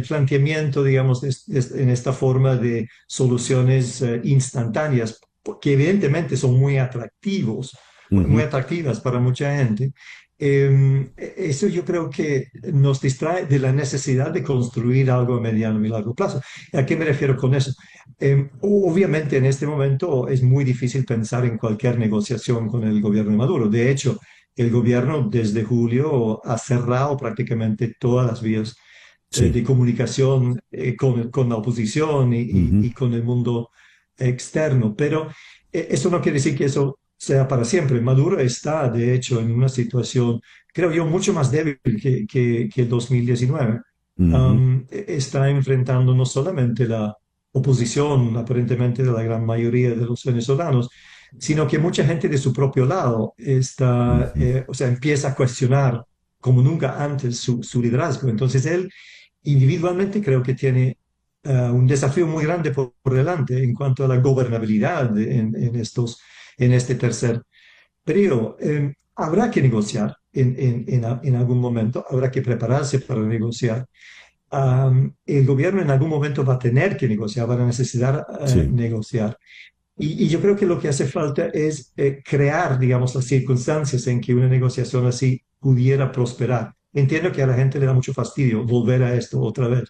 planteamiento, digamos, en esta forma de soluciones instantáneas, que evidentemente son muy Ujú. atractivas para mucha gente. Eso yo creo que nos distrae de la necesidad de construir algo a mediano y largo plazo. ¿A qué me refiero con eso? Obviamente en este momento es muy difícil pensar en cualquier negociación con el gobierno de Maduro. De hecho, el gobierno desde julio ha cerrado prácticamente todas las vías Sí. de comunicación con la oposición Ujú. y con el mundo externo. Pero eso no quiere decir que eso sea para siempre. Maduro está, de hecho, en una situación, creo yo, mucho más débil que el 2019. Ujú. Está enfrentando no solamente la oposición, aparentemente, de la gran mayoría de los venezolanos, sino que mucha gente de su propio lado está, Ujú. o sea, empieza a cuestionar como nunca antes su liderazgo. Entonces él individualmente creo que tiene un desafío muy grande por delante en cuanto a la gobernabilidad en este tercer periodo. Habrá que negociar en algún momento, habrá que prepararse para negociar. El gobierno en algún momento va a tener que negociar, va a necesitar Sí. negociar. Y yo creo que lo que hace falta es crear, digamos, las circunstancias en que una negociación así pudiera prosperar. Entiendo que a la gente le da mucho fastidio volver a esto otra vez,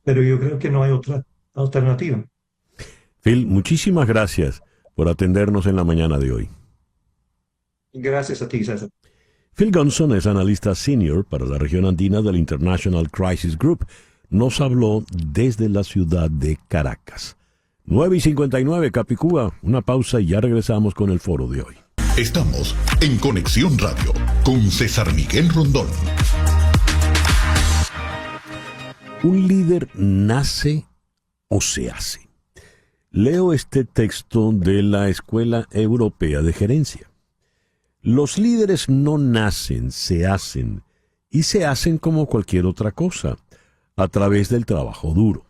pero yo creo que no hay otra alternativa. Phil, muchísimas gracias por atendernos en la mañana de hoy. Gracias a ti, César. Phil Gunson es analista senior para la región andina del International Crisis Group. Nos habló desde la ciudad de Caracas. 9:59, Capicúa. Una pausa y ya regresamos con el foro de hoy. Estamos en Conexión Radio con César Miguel Rondón. ¿Un líder nace o se hace? Leo este texto de la Escuela Europea de Gerencia. Los líderes no nacen, se hacen, y se hacen como cualquier otra cosa, a través del trabajo duro.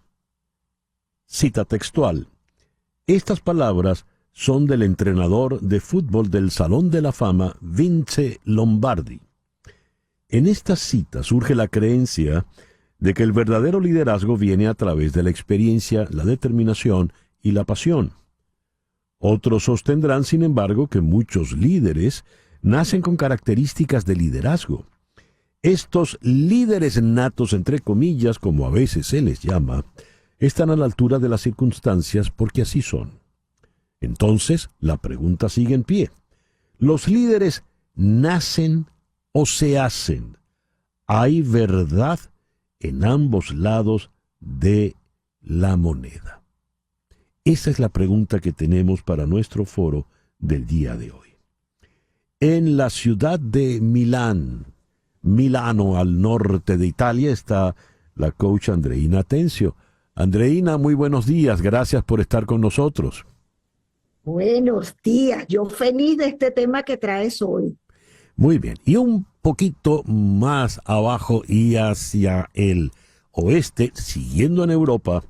Cita textual. Estas palabras son del entrenador de fútbol del Salón de la Fama, Vince Lombardi. En esta cita surge la creencia de que el verdadero liderazgo viene a través de la experiencia, la determinación y la pasión. Otros sostendrán, sin embargo, que muchos líderes nacen con características de liderazgo. Estos líderes natos, entre comillas, como a veces se les llama, están a la altura de las circunstancias porque así son. Entonces, la pregunta sigue en pie. ¿Los líderes nacen o se hacen? ¿Hay verdad en ambos lados de la moneda? Esa es la pregunta que tenemos para nuestro foro del día de hoy. En la ciudad de Milano, al norte de Italia, está la coach Andreina Atencio. Andreina, muy buenos días, gracias por estar con nosotros. Buenos días, yo feliz de este tema que traes hoy. Muy bien, y un poquito más abajo y hacia el oeste, siguiendo en Europa,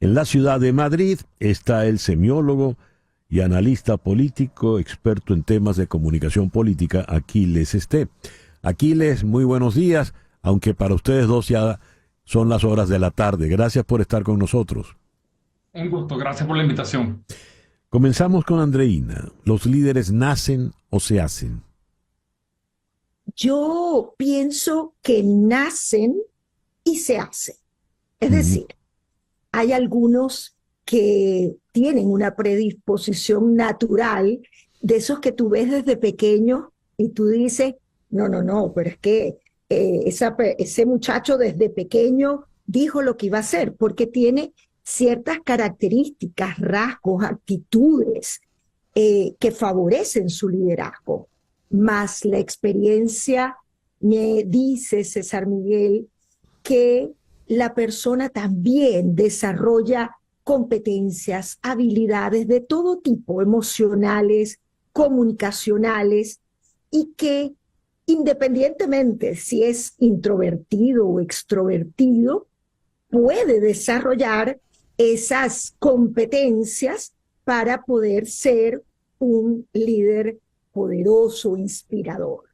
en la ciudad de Madrid está el semiólogo y analista político, experto en temas de comunicación política, Aquiles Esté. Aquiles, muy buenos días, aunque para ustedes dos ya son las horas de la tarde. Gracias por estar con nosotros. Un gusto, gracias por la invitación. Comenzamos con Andreina. ¿Los líderes nacen o se hacen? Yo pienso que nacen y se hacen. Es decir, hay algunos que tienen una predisposición natural, de esos que tú ves desde pequeño y tú dices, no, pero es que ese muchacho desde pequeño dijo lo que iba a hacer, porque tiene ciertas características, rasgos, actitudes que favorecen su liderazgo. Más la experiencia me dice, César Miguel, que la persona también desarrolla competencias, habilidades de todo tipo, emocionales, comunicacionales, y que independientemente si es introvertido o extrovertido, puede desarrollar esas competencias para poder ser un líder poderoso, inspirador.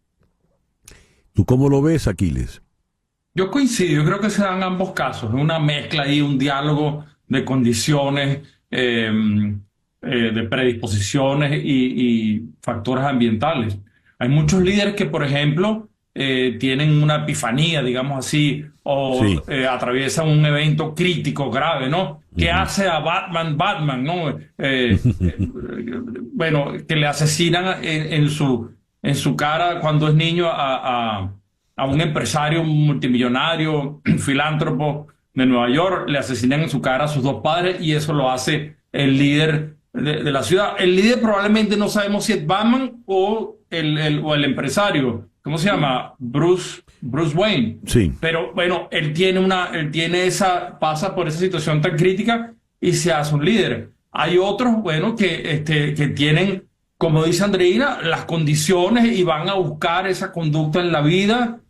¿Tú cómo lo ves, Aquiles? Yo coincido, yo creo que se dan ambos casos, una mezcla y un diálogo de condiciones, de predisposiciones y factores ambientales. Hay muchos líderes que, por ejemplo, tienen una epifanía, digamos así, o Sí. atraviesan un evento crítico, grave, ¿no? ¿Qué hace a Batman, ¿no? Bueno, que le asesinan en su cara cuando es niño a un empresario multimillonario, filántropo de Nueva York, le asesinan en su cara a sus dos padres y eso lo hace el líder de la ciudad. El líder probablemente no sabemos si es Batman o el empresario. ¿Cómo se llama? Bruce Wayne. Sí. Pero bueno, pasa por esa situación tan crítica y se hace un líder. Hay otros, bueno, que tienen, como dice Andreina, las condiciones y van a buscar esa conducta en la vida,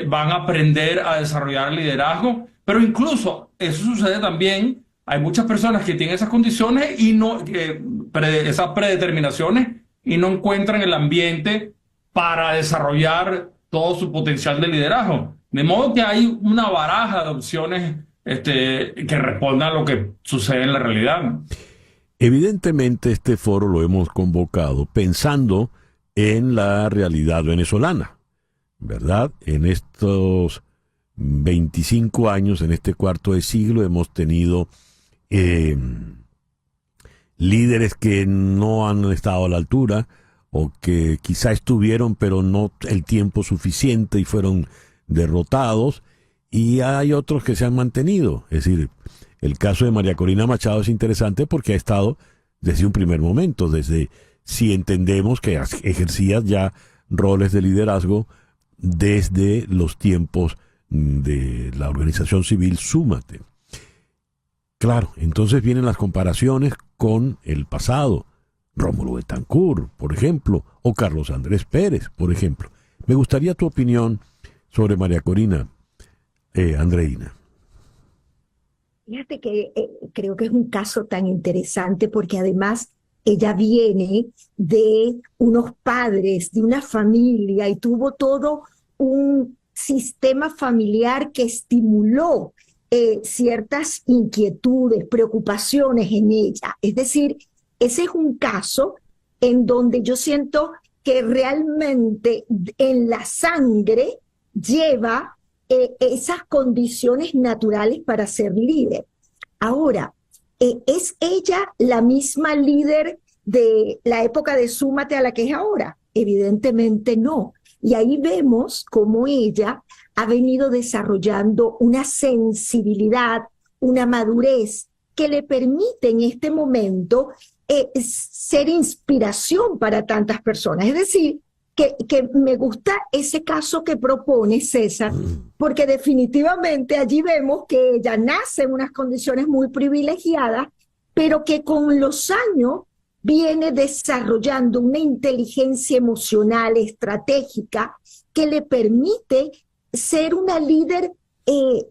van a aprender a desarrollar liderazgo, pero incluso eso sucede también. Hay muchas personas que tienen esas condiciones y esas predeterminaciones y no encuentran el ambiente para desarrollar todo su potencial de liderazgo. De modo que hay una baraja de opciones que respondan a lo que sucede en la realidad, ¿no? Evidentemente este foro lo hemos convocado pensando en la realidad venezolana, ¿verdad? En estos 25 años, en este cuarto de siglo, hemos tenido líderes que no han estado a la altura o que quizá estuvieron pero no el tiempo suficiente y fueron derrotados, y hay otros que se han mantenido. Es decir, el caso de María Corina Machado es interesante porque ha estado desde un primer momento, desde, si entendemos que ejercía ya roles de liderazgo desde los tiempos de la organización civil Súmate. Claro, entonces vienen las comparaciones con el pasado. Rómulo Betancourt, por ejemplo, o Carlos Andrés Pérez, por ejemplo. Me gustaría tu opinión sobre María Corina, Andreina. Fíjate que creo que es un caso tan interesante porque además ella viene de unos padres, de una familia, y tuvo todo un sistema familiar que estimuló ciertas inquietudes, preocupaciones en ella. Es decir, ese es un caso en donde yo siento que realmente en la sangre lleva esas condiciones naturales para ser líder. Ahora, ¿es ella la misma líder de la época de Súmate a la que es ahora? Evidentemente no. Y ahí vemos cómo ella ha venido desarrollando una sensibilidad, una madurez que le permite en este momento ser inspiración para tantas personas. Es decir, que me gusta ese caso que propone César, porque definitivamente allí vemos que ella nace en unas condiciones muy privilegiadas, pero que con los años viene desarrollando una inteligencia emocional estratégica que le permite ser una líder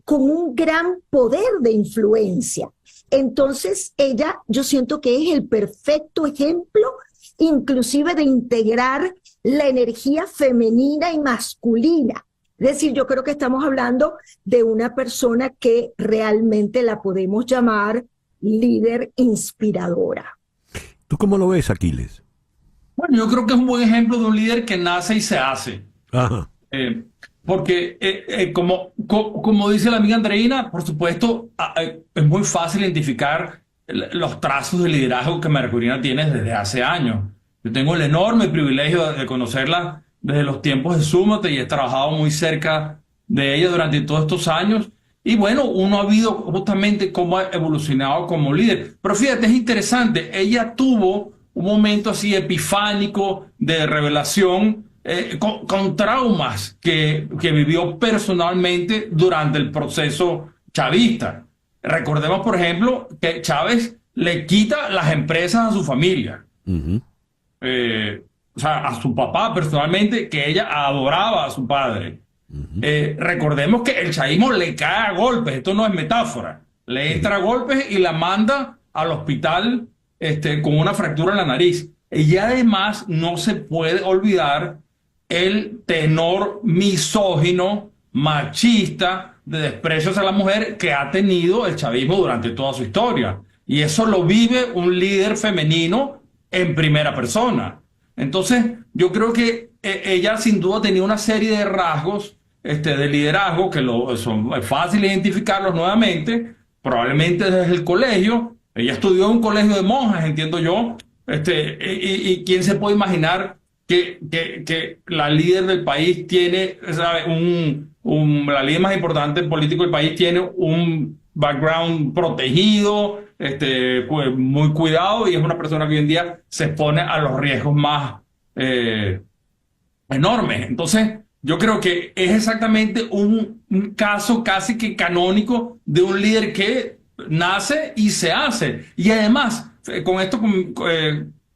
con un gran poder de influencia. Entonces ella, yo siento que es el perfecto ejemplo, inclusive de integrar la energía femenina y masculina. Es decir, yo creo que estamos hablando de una persona que realmente la podemos llamar líder inspiradora. ¿Tú cómo lo ves, Aquiles? Bueno, yo creo que es un buen ejemplo de un líder que nace y se hace. Ajá. Porque como dice la amiga Andreina, por supuesto, es muy fácil identificar los trazos de liderazgo que María Corina tiene desde hace años. Yo tengo el enorme privilegio de conocerla desde los tiempos de Súmate y he trabajado muy cerca de ella durante todos estos años. Y bueno, uno ha visto justamente cómo ha evolucionado como líder. Pero fíjate, es interesante, ella tuvo un momento así epifánico de revelación con traumas que vivió personalmente durante el proceso chavista. Recordemos, por ejemplo, que Chávez le quita las empresas a su familia. O sea, a su papá personalmente, que ella adoraba a su padre. Recordemos que el chavismo le cae a golpes, esto no es metáfora, le entra a golpes y la manda al hospital con una fractura en la nariz. Y además no se puede olvidar el tenor misógino, machista, de desprecio hacia la mujer que ha tenido el chavismo durante toda su historia. Y eso lo vive un líder femenino en primera persona. Entonces, yo creo que ella sin duda tenía una serie de rasgos de liderazgo que son fácil identificarlos nuevamente, probablemente desde el colegio. Ella estudió en un colegio de monjas, entiendo yo, y quién se puede imaginar que la líder del país tiene, ¿sabe? La líder más importante político del país tiene un background protegido, pues muy cuidado, y es una persona que hoy en día se expone a los riesgos más enormes. Entonces, yo creo que es exactamente un caso casi que canónico de un líder que nace y se hace. Y además, con esto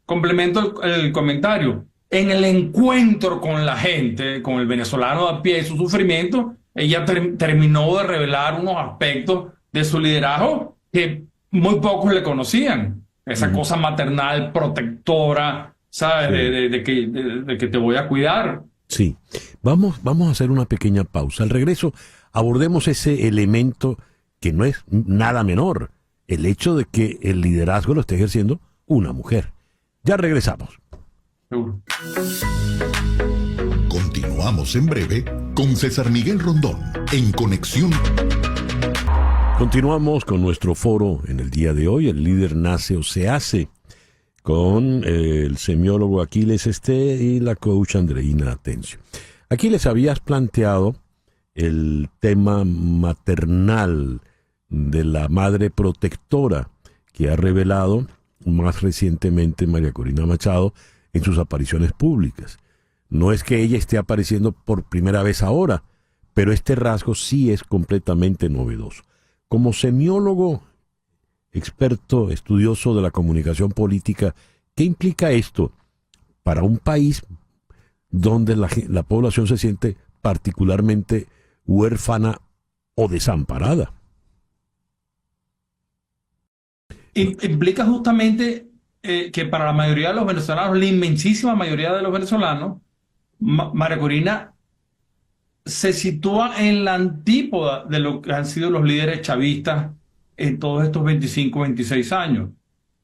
complemento el comentario. En el encuentro con la gente, con el venezolano de a pie y su sufrimiento, ella terminó de revelar unos aspectos de su liderazgo que muy pocos le conocían. Esa cosa maternal, protectora, ¿sabes? De que te voy a cuidar. Sí. Vamos a hacer una pequeña pausa. Al regreso abordemos ese elemento que no es nada menor, el hecho de que el liderazgo lo esté ejerciendo una mujer. Ya regresamos. Seguro. Continuamos en breve con César Miguel Rondón en Conexión. Continuamos con nuestro foro en el día de hoy, El líder nace o se hace, con el semiólogo Aquiles Esté y la coach Andreina Atencio. Aquiles, habías planteado el tema maternal de la madre protectora que ha revelado más recientemente María Corina Machado en sus apariciones públicas. No es que ella esté apareciendo por primera vez ahora, pero este rasgo sí es completamente novedoso. Como semiólogo, experto, estudioso de la comunicación política, ¿qué implica esto para un país donde la población se siente particularmente huérfana o desamparada? Implica justamente que para la mayoría de los venezolanos, la inmensísima mayoría de los venezolanos, María Corina se sitúa en la antípoda de lo que han sido los líderes chavistas en todos estos 25, 26 años.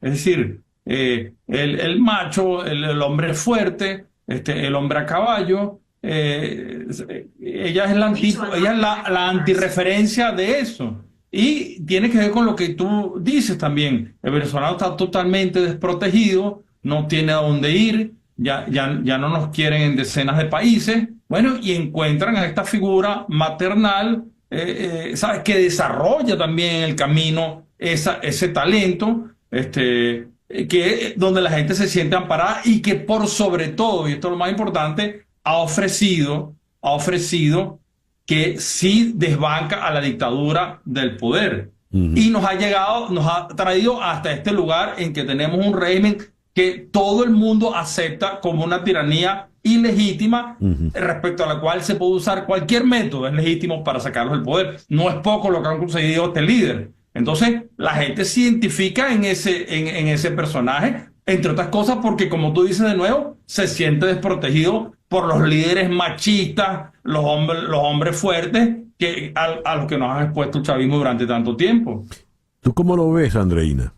Es decir, el macho, el hombre fuerte, el hombre a caballo, ella es la antirreferencia de eso. Y tiene que ver con lo que tú dices también. El venezolano está totalmente desprotegido, no tiene a dónde ir, ya no nos quieren en decenas de países. Bueno, y encuentran a esta figura maternal, ¿sabes? Que desarrolla también en el camino ese talento, donde la gente se siente amparada y que por sobre todo, y esto es lo más importante, ha ofrecido que sí desbanca a la dictadura del poder. Y nos ha traído hasta este lugar en que tenemos un régimen que todo el mundo acepta como una tiranía ilegítima, respecto a la cual se puede usar cualquier método, es legítimo para sacarlos del poder. No es poco lo que han conseguido este líder. Entonces, la gente se identifica en ese personaje, entre otras cosas porque, como tú dices de nuevo, se siente desprotegido por los líderes machistas, los hombres fuertes, a los que nos ha expuesto el chavismo durante tanto tiempo. ¿Tú cómo lo ves, Andreina?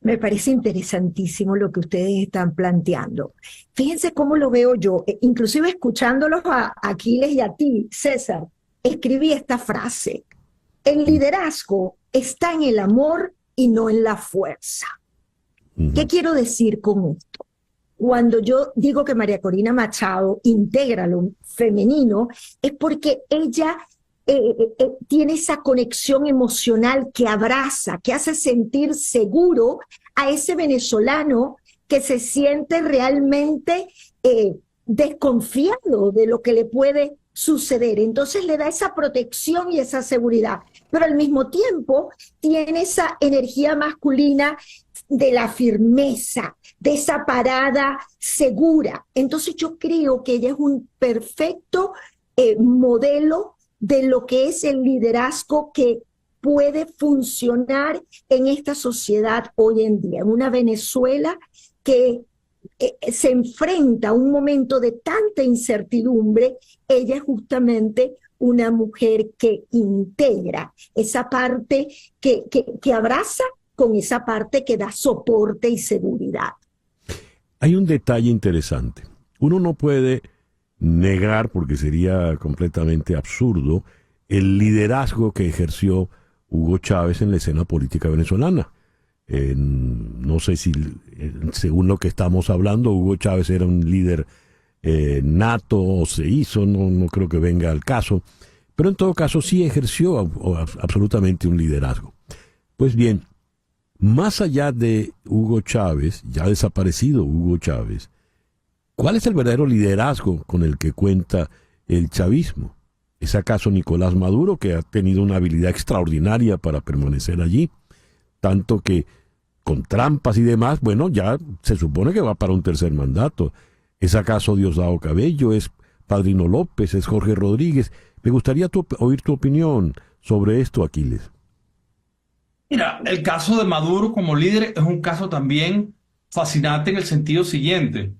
Me parece interesantísimo lo que ustedes están planteando. Fíjense cómo lo veo yo, inclusive escuchándolos a Aquiles y a ti, César, escribí esta frase: el liderazgo está en el amor y no en la fuerza. ¿Qué quiero decir con esto? Cuando yo digo que María Corina Machado integra lo femenino, es porque ella tiene esa conexión emocional que abraza, que hace sentir seguro a ese venezolano que se siente realmente desconfiado de lo que le puede suceder. Entonces le da esa protección y esa seguridad, pero al mismo tiempo tiene esa energía masculina de la firmeza, de esa parada segura. Entonces yo creo que ella es un perfecto modelo de lo que es el liderazgo que puede funcionar en esta sociedad hoy en día, en una Venezuela que se enfrenta a un momento de tanta incertidumbre. Ella es justamente una mujer que integra esa parte que abraza con esa parte que da soporte y seguridad. Hay un detalle interesante. Uno no puede negar, porque sería completamente absurdo, el liderazgo que ejerció Hugo Chávez en la escena política venezolana. No sé si, según lo que estamos hablando, Hugo Chávez era un líder nato o se hizo, no creo que venga al caso, pero en todo caso sí ejerció absolutamente un liderazgo. Pues bien, más allá de Hugo Chávez, ya desaparecido Hugo Chávez, ¿cuál es el verdadero liderazgo con el que cuenta el chavismo? ¿Es acaso Nicolás Maduro, que ha tenido una habilidad extraordinaria para permanecer allí? Tanto que con trampas y demás, bueno, ya se supone que va para un tercer mandato. ¿Es acaso Diosdado Cabello? ¿Es Padrino López? ¿Es Jorge Rodríguez? Me gustaría oír tu opinión sobre esto, Aquiles. Mira, el caso de Maduro como líder es un caso también fascinante en el sentido siguiente.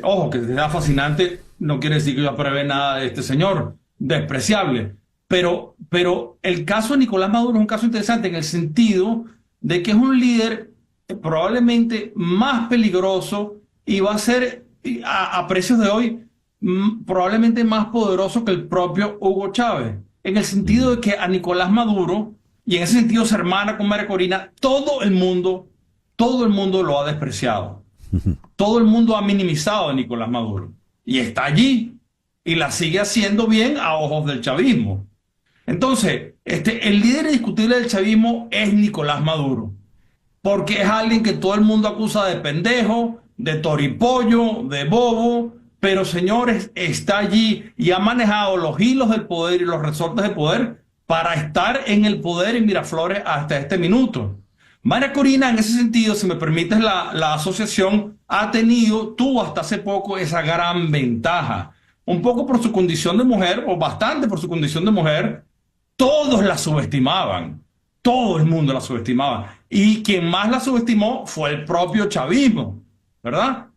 Ojo, que sea fascinante no quiere decir que yo apruebe nada de este señor, despreciable. Pero el caso de Nicolás Maduro es un caso interesante en el sentido de que es un líder probablemente más peligroso y va a ser, a precios de hoy, probablemente más poderoso que el propio Hugo Chávez. En el sentido de que a Nicolás Maduro, y en ese sentido se hermana con María Corina, todo el mundo lo ha despreciado. Todo el mundo ha minimizado a Nicolás Maduro. Y está allí. Y la sigue haciendo bien a ojos del chavismo. Entonces, el líder indiscutible del chavismo es Nicolás Maduro. Porque es alguien que todo el mundo acusa de pendejo, de toripollo, de bobo. Pero, señores, está allí y ha manejado los hilos del poder y los resortes del poder para estar en el poder en Miraflores hasta este minuto. María Corina, en ese sentido, si me permites la asociación, tuvo hasta hace poco esa gran ventaja. Un poco por su condición de mujer, o bastante por su condición de mujer, todos la subestimaban. Todo el mundo la subestimaba. Y quien más la subestimó fue el propio chavismo, ¿verdad?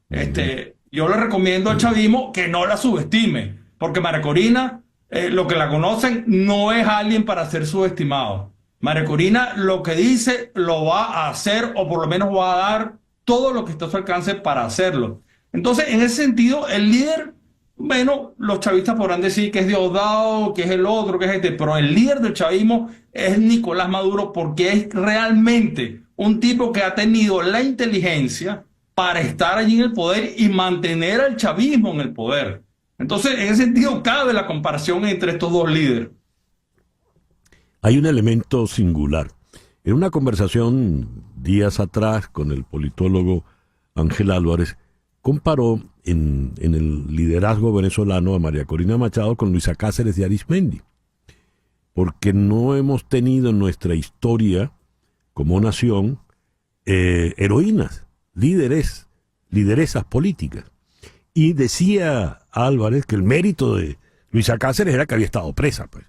Yo le recomiendo al chavismo que no la subestime, porque María Corina, lo que la conocen, no es alguien para ser subestimado. María Corina lo que dice lo va a hacer, o por lo menos va a dar todo lo que está a su alcance para hacerlo. Entonces, en ese sentido, el líder, bueno, los chavistas podrán decir que es Diosdado, que es el otro, que es pero el líder del chavismo es Nicolás Maduro, porque es realmente un tipo que ha tenido la inteligencia para estar allí en el poder y mantener al chavismo en el poder. Entonces, en ese sentido, cabe la comparación entre estos dos líderes. Hay un elemento singular. En una conversación días atrás con el politólogo Ángel Álvarez, comparó en el liderazgo venezolano a María Corina Machado con Luisa Cáceres de Arizmendi, porque no hemos tenido en nuestra historia como nación heroínas, lideresas políticas. Y decía Álvarez que el mérito de Luisa Cáceres era que había estado presa, pues,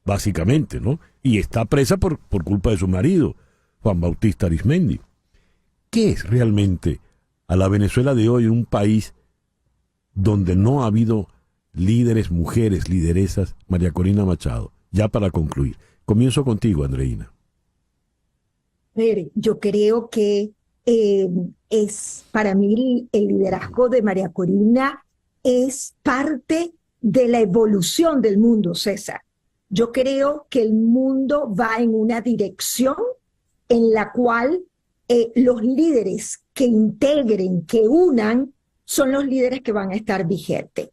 básicamente, ¿no? Y está presa por culpa de su marido, Juan Bautista Arizmendi. ¿Qué es realmente a la Venezuela de hoy, un país donde no ha habido líderes, mujeres, lideresas? María Corina Machado, ya para concluir. Comienzo contigo, Andreina. Yo creo que es para mí el liderazgo de María Corina es parte de la evolución del mundo, César. Yo creo que el mundo va en una dirección en la cual los líderes que integren, que unan, son los líderes que van a estar vigentes.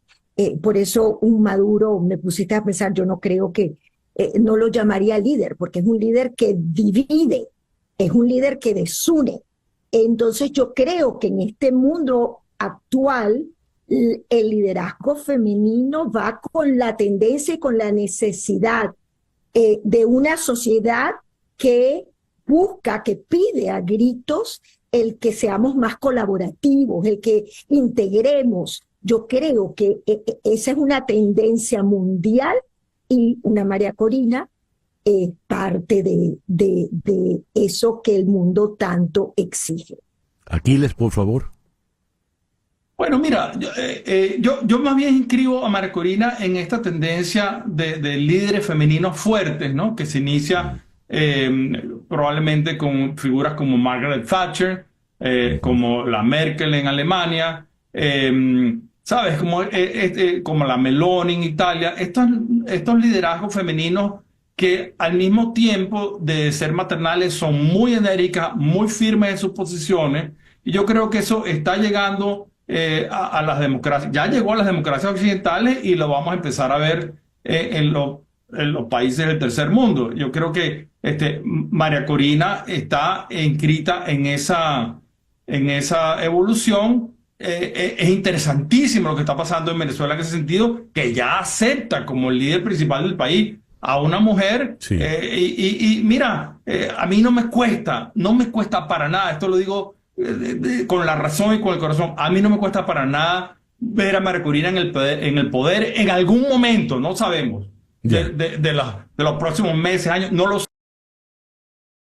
Por eso un Maduro, me pusiste a pensar, yo no creo que, no lo llamaría líder, porque es un líder que divide, es un líder que desune. Entonces yo creo que en este mundo actual, el liderazgo femenino va con la tendencia y con la necesidad de una sociedad que busca, que pide a gritos el que seamos más colaborativos, el que integremos. Yo creo que esa es una tendencia mundial y una María Corina es parte de eso que el mundo tanto exige. Aquiles, por favor. Bueno, mira, yo más bien inscribo a María Corina en esta tendencia de líderes femeninos fuertes, ¿no? Que se inicia probablemente con figuras como Margaret Thatcher, como la Merkel en Alemania, ¿sabes? Como la Meloni en Italia. Estos liderazgos femeninos que al mismo tiempo de ser maternales son muy enérgicas, muy firmes en sus posiciones. Y yo creo que eso está llegando a las democracias. Ya llegó a las democracias occidentales y lo vamos a empezar a ver en los países del tercer mundo. Yo creo que María Corina está inscrita en esa evolución. Es interesantísimo lo que está pasando en Venezuela en ese sentido, que ya acepta como el líder principal del país a una mujer. Sí. Y mira, a mí no me cuesta para nada, esto lo digo con la razón y con el corazón, a mí no me cuesta para nada ver a María Corina en el poder en algún momento, no sabemos, de los próximos meses, años, no lo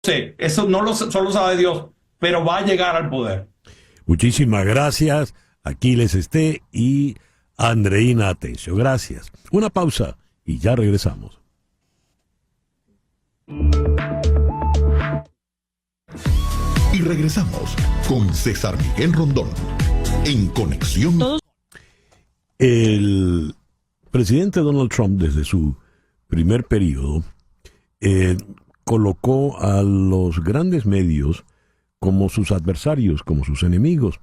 sé, eso solo sabe Dios, pero va a llegar al poder. Muchísimas gracias, Aquiles Esté y Andreina Atencio. Gracias. Una pausa y ya regresamos. Y regresamos con César Miguel Rondón en Conexión. El presidente Donald Trump, desde su primer periodo, colocó a los grandes medios como sus adversarios, como sus enemigos,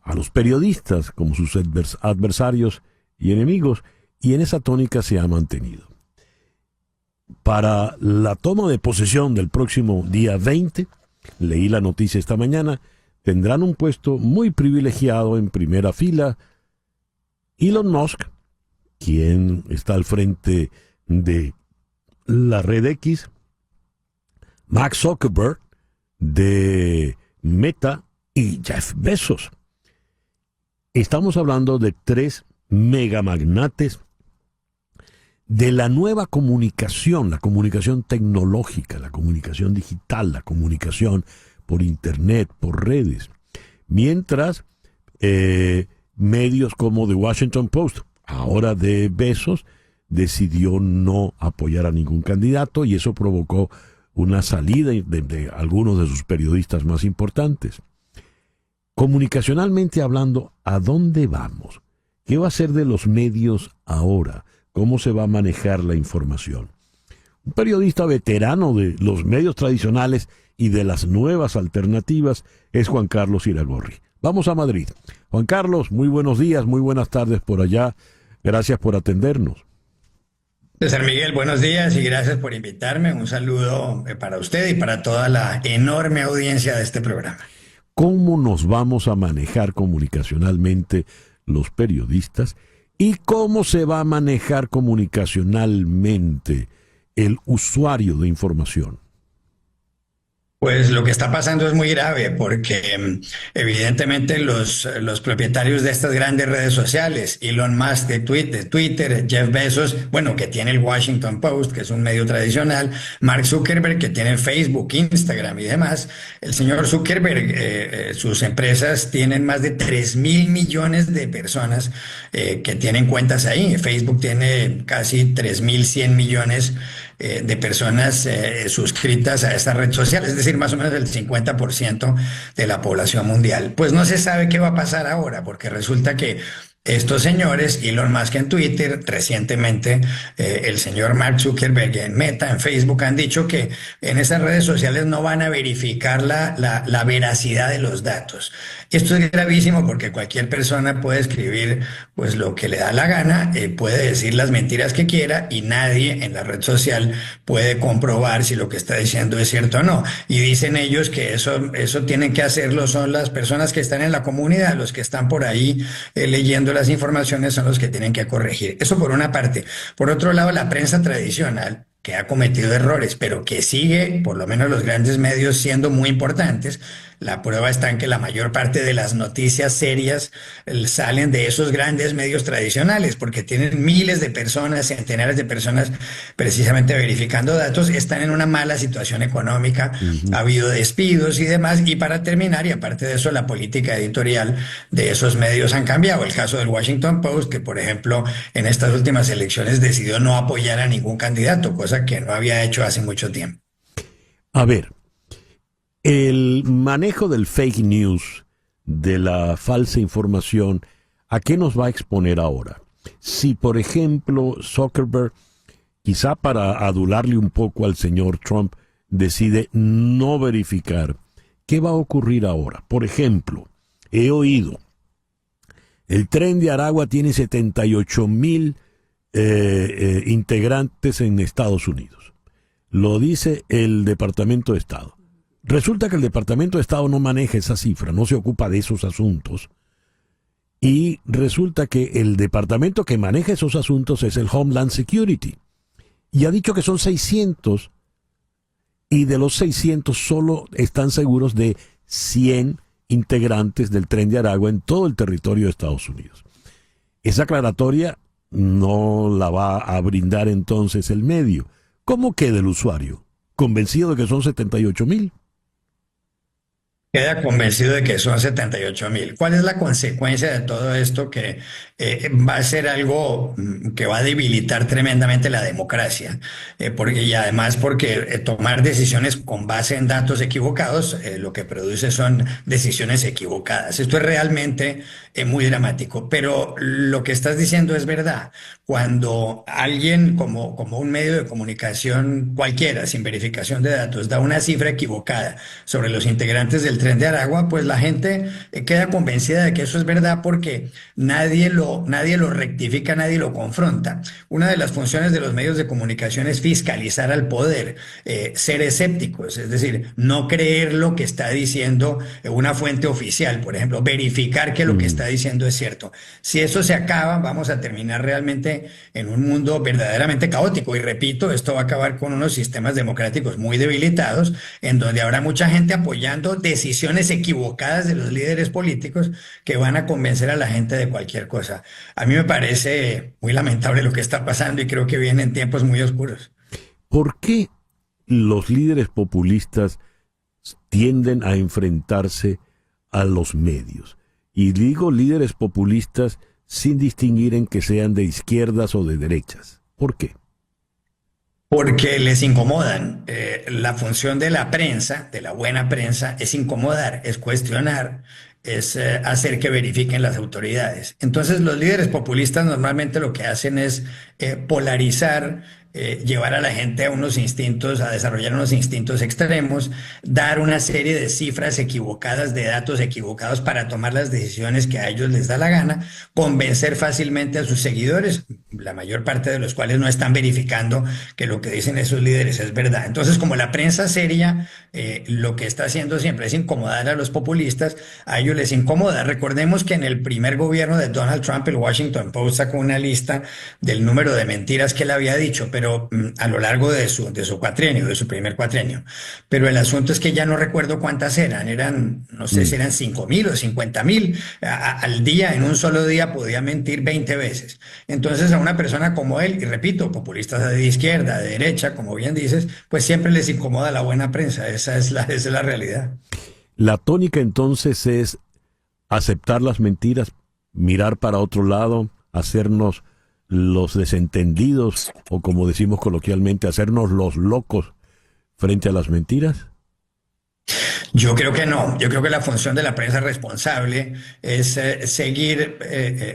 a los periodistas como sus adversarios y enemigos, y en esa tónica se ha mantenido. Para la toma de posesión del próximo día 20, leí la noticia esta mañana, tendrán un puesto muy privilegiado en primera fila Elon Musk, quien está al frente de la red X, Mark Zuckerberg de Meta y Jeff Bezos. Estamos hablando de 3 megamagnates de la nueva comunicación, la comunicación tecnológica, la comunicación digital, la comunicación por internet, por redes. Mientras medios como The Washington Post, ahora de Bezos, decidió no apoyar a ningún candidato y eso provocó una salida de algunos de sus periodistas más importantes. Comunicacionalmente hablando, ¿a dónde vamos? ¿Qué va a ser de los medios ahora? ¿Cómo se va a manejar la información? Un periodista veterano de los medios tradicionales y de las nuevas alternativas es Juan Carlos Iragorri. Vamos a Madrid. Juan Carlos, muy buenos días, muy buenas tardes por allá. Gracias por atendernos. César Miguel, buenos días y gracias por invitarme. Un saludo para usted y para toda la enorme audiencia de este programa. ¿Cómo nos vamos a manejar comunicacionalmente los periodistas y cómo se va a manejar comunicacionalmente el usuario de información? Pues lo que está pasando es muy grave porque evidentemente los propietarios de estas grandes redes sociales, Elon Musk de Twitter, Jeff Bezos, bueno, que tiene el Washington Post, que es un medio tradicional, Mark Zuckerberg, que tiene Facebook, Instagram y demás. El señor Zuckerberg, sus empresas tienen más de 3.000 millones de personas que tienen cuentas ahí. Facebook tiene casi 3.100 millones de personas suscritas a esta red social, es decir, más o menos el 50% de la población mundial. Pues no se sabe qué va a pasar ahora, porque resulta que estos señores, Elon Musk en Twitter, recientemente el señor Mark Zuckerberg en Meta, en Facebook, han dicho que en esas redes sociales no van a verificar la veracidad de los datos. Esto es gravísimo porque cualquier persona puede escribir pues lo que le da la gana, puede decir las mentiras que quiera y nadie en la red social puede comprobar si lo que está diciendo es cierto o no. Y dicen ellos que eso tienen que hacerlo son las personas que están en la comunidad, los que están por ahí leyendo las informaciones son los que tienen que corregir. Eso por una parte. Por otro lado, la prensa tradicional, que ha cometido errores, pero que sigue, por lo menos los grandes medios, siendo muy importantes. La prueba está en que la mayor parte de las noticias serias salen de esos grandes medios tradicionales, porque tienen miles de personas, centenares de personas precisamente verificando datos, están en una mala situación económica, ha habido despidos y demás, y para terminar, y aparte de eso, la política editorial de esos medios han cambiado. El caso del Washington Post, que por ejemplo, en estas últimas elecciones decidió no apoyar a ningún candidato, cosa que no había hecho hace mucho tiempo. A ver, el manejo del fake news, de la falsa información, ¿a qué nos va a exponer ahora? Si, por ejemplo, Zuckerberg, quizá para adularle un poco al señor Trump, decide no verificar, ¿qué va a ocurrir ahora? Por ejemplo, he oído, el Tren de Aragua tiene 78,000 integrantes en Estados Unidos. Lo dice el Departamento de Estado. Resulta que el Departamento de Estado no maneja esa cifra, no se ocupa de esos asuntos. Y resulta que el departamento que maneja esos asuntos es el Homeland Security. Y ha dicho que son 600. Y de los 600 solo están seguros de 100 integrantes del Tren de Aragua en todo el territorio de Estados Unidos. Esa aclaratoria no la va a brindar entonces el medio. ¿Cómo queda el usuario? ¿Convencido de que son 78,000? Queda convencido de que son 78,000. ¿Cuál es la consecuencia de todo esto? Que va a ser algo que va a debilitar tremendamente la democracia. Y además porque tomar decisiones con base en datos equivocados, lo que produce son decisiones equivocadas. Esto es realmente muy dramático. Pero lo que estás diciendo es verdad. Cuando alguien como un medio de comunicación cualquiera, sin verificación de datos, da una cifra equivocada sobre los integrantes del Tren de Aragua, pues la gente queda convencida de que eso es verdad porque nadie lo rectifica, nadie lo confronta. Una de las funciones de los medios de comunicación es fiscalizar al poder, ser escépticos, es decir, no creer lo que está diciendo una fuente oficial, por ejemplo, verificar que lo que está diciendo es cierto. Si eso se acaba, vamos a terminar realmente en un mundo verdaderamente caótico. Y repito, esto va a acabar con unos sistemas democráticos muy debilitados, en donde habrá mucha gente apoyando decisiones equivocadas de los líderes políticos que van a convencer a la gente de cualquier cosa. A mí me parece muy lamentable lo que está pasando y creo que vienen tiempos muy oscuros. ¿Por qué los líderes populistas tienden a enfrentarse a los medios? Y digo líderes populistas sin distinguir en que sean de izquierdas o de derechas. ¿Por qué? Porque les incomodan. La función de la prensa, de la buena prensa, es incomodar, es cuestionar, es hacer que verifiquen las autoridades. Entonces los líderes populistas normalmente lo que hacen es polarizar llevar a la gente a unos instintos, a desarrollar unos instintos extremos, dar una serie de cifras equivocadas, de datos equivocados para tomar las decisiones que a ellos les da la gana, convencer fácilmente a sus seguidores, la mayor parte de los cuales no están verificando que lo que dicen esos líderes es verdad. Entonces, como la prensa seria lo que está haciendo siempre es incomodar a los populistas, a ellos les incomoda. Recordemos que en el primer gobierno de Donald Trump, el Washington Post sacó una lista del número de mentiras que él había dicho, pero a lo largo de su cuatrienio, de su primer cuatrienio. Pero el asunto es que ya no recuerdo cuántas eran, no sé si eran 5.000 o 50.000 al día, en un solo día podía mentir 20 veces. Entonces a una persona como él, y repito, populistas de izquierda, de derecha, como bien dices, pues siempre les incomoda la buena prensa, esa es la realidad. La tónica entonces es aceptar las mentiras, mirar para otro lado, hacernos los desentendidos, o como decimos coloquialmente, hacernos los locos frente a las mentiras. Yo creo que no. Yo creo que la función de la prensa responsable es seguir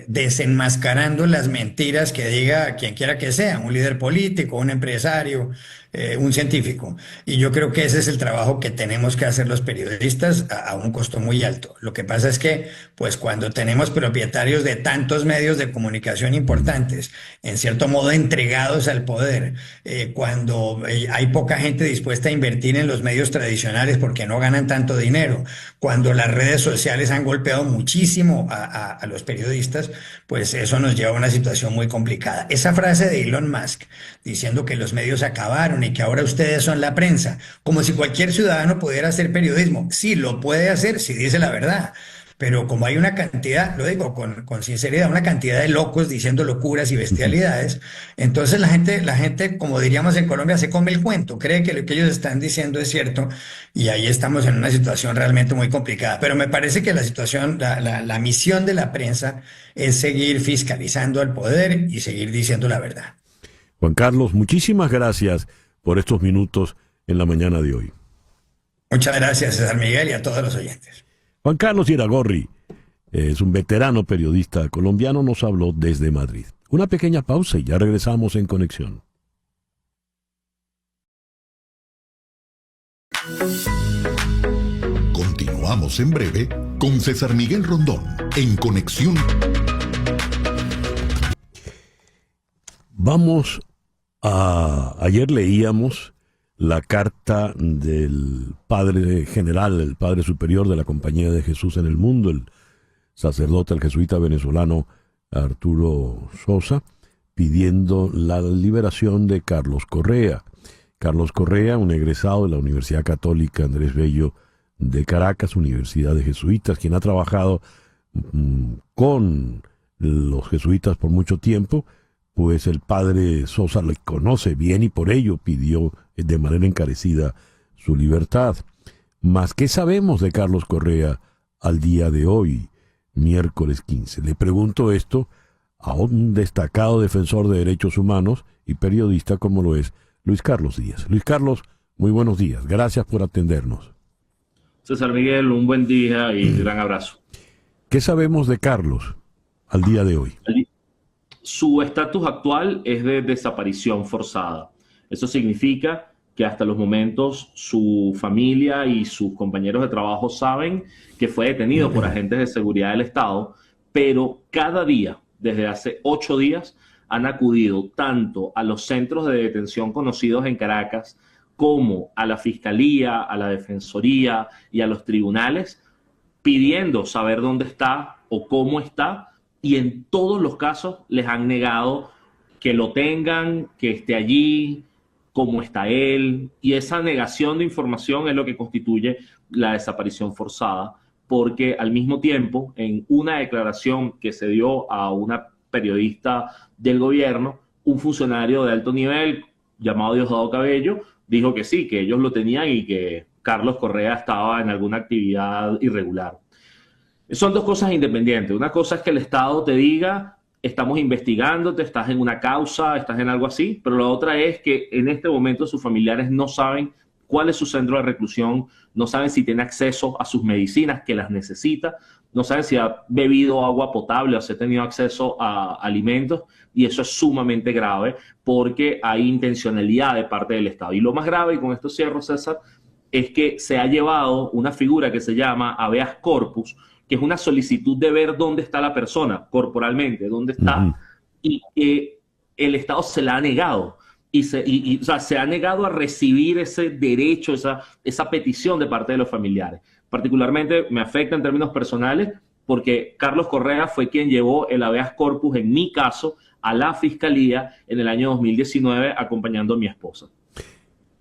desenmascarando las mentiras que diga quien quiera que sea, un líder político, un empresario, un científico. Y yo creo que ese es el trabajo que tenemos que hacer los periodistas a un costo muy alto. Lo que pasa es que, pues cuando tenemos propietarios de tantos medios de comunicación importantes, en cierto modo entregados al poder, cuando hay poca gente dispuesta a invertir en los medios tradicionales porque no ganan tanto dinero, cuando las redes sociales han golpeado muchísimo a los periodistas, pues eso nos lleva a una situación muy complicada. Esa frase de Elon Musk diciendo que los medios acabaron y que ahora ustedes son la prensa, como si cualquier ciudadano pudiera hacer periodismo. Sí, lo puede hacer si dice la verdad. Pero como hay una cantidad, lo digo con sinceridad, una cantidad de locos diciendo locuras y bestialidades, entonces la gente, como diríamos en Colombia, se come el cuento, cree que lo que ellos están diciendo es cierto, y ahí estamos en una situación realmente muy complicada. Pero me parece que la misión de la prensa es seguir fiscalizando al poder y seguir diciendo la verdad. Juan Carlos, muchísimas gracias por estos minutos en la mañana de hoy. Muchas gracias, César Miguel, y a todos los oyentes. Juan Carlos Iragorri es un veterano periodista colombiano, nos habló desde Madrid. Una pequeña pausa y ya regresamos en Conexión. Continuamos en breve con César Miguel Rondón en Conexión. Ayer leíamos la carta del padre general, el padre superior de la Compañía de Jesús en el mundo, el sacerdote, el jesuita venezolano Arturo Sosa, pidiendo la liberación de Carlos Correa. Carlos Correa, un egresado de la Universidad Católica Andrés Bello de Caracas, Universidad de Jesuitas, quien ha trabajado con los jesuitas por mucho tiempo, pues el padre Sosa le conoce bien y por ello pidió de manera encarecida su libertad. Mas, ¿qué sabemos de Carlos Correa al día de hoy, miércoles 15? Le pregunto esto a un destacado defensor de derechos humanos y periodista como lo es Luis Carlos Díaz. Luis Carlos, muy buenos días. Gracias por atendernos. César Miguel, un buen día y gran abrazo. ¿Qué sabemos de Carlos al día de hoy? Su estatus actual es de desaparición forzada. Eso significa que hasta los momentos su familia y sus compañeros de trabajo saben que fue detenido por agentes de seguridad del Estado, pero cada día, desde hace 8 días, han acudido tanto a los centros de detención conocidos en Caracas como a la Fiscalía, a la Defensoría y a los tribunales, pidiendo saber dónde está o cómo está, y en todos los casos les han negado que lo tengan, que esté allí, cómo está él, y esa negación de información es lo que constituye la desaparición forzada, porque al mismo tiempo, en una declaración que se dio a una periodista del gobierno, un funcionario de alto nivel llamado Diosdado Cabello dijo que sí, que ellos lo tenían y que Carlos Correa estaba en alguna actividad irregular. Son dos cosas independientes. Una cosa es que el Estado te diga, estamos investigándote, estás en una causa, estás en algo así, pero la otra es que en este momento sus familiares no saben cuál es su centro de reclusión, no saben si tiene acceso a sus medicinas, que las necesita, no saben si ha bebido agua potable o si ha tenido acceso a alimentos, y eso es sumamente grave porque hay intencionalidad de parte del Estado. Y lo más grave, y con esto cierro, César, es que se ha llevado una figura que se llama habeas corpus, que es una solicitud de ver dónde está la persona corporalmente, dónde está, y que el Estado se la ha negado. O sea, se ha negado a recibir ese derecho, esa petición de parte de los familiares. Particularmente me afecta en términos personales porque Carlos Correa fue quien llevó el habeas corpus, en mi caso, a la Fiscalía en el año 2019, acompañando a mi esposa.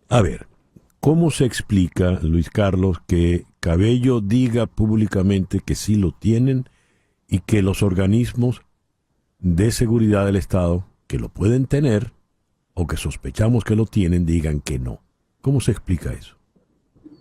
A ver, ¿cómo se explica, Luis Carlos, que Cabello diga públicamente que sí lo tienen y que los organismos de seguridad del Estado, que lo pueden tener o que sospechamos que lo tienen, digan que no? ¿Cómo se explica eso?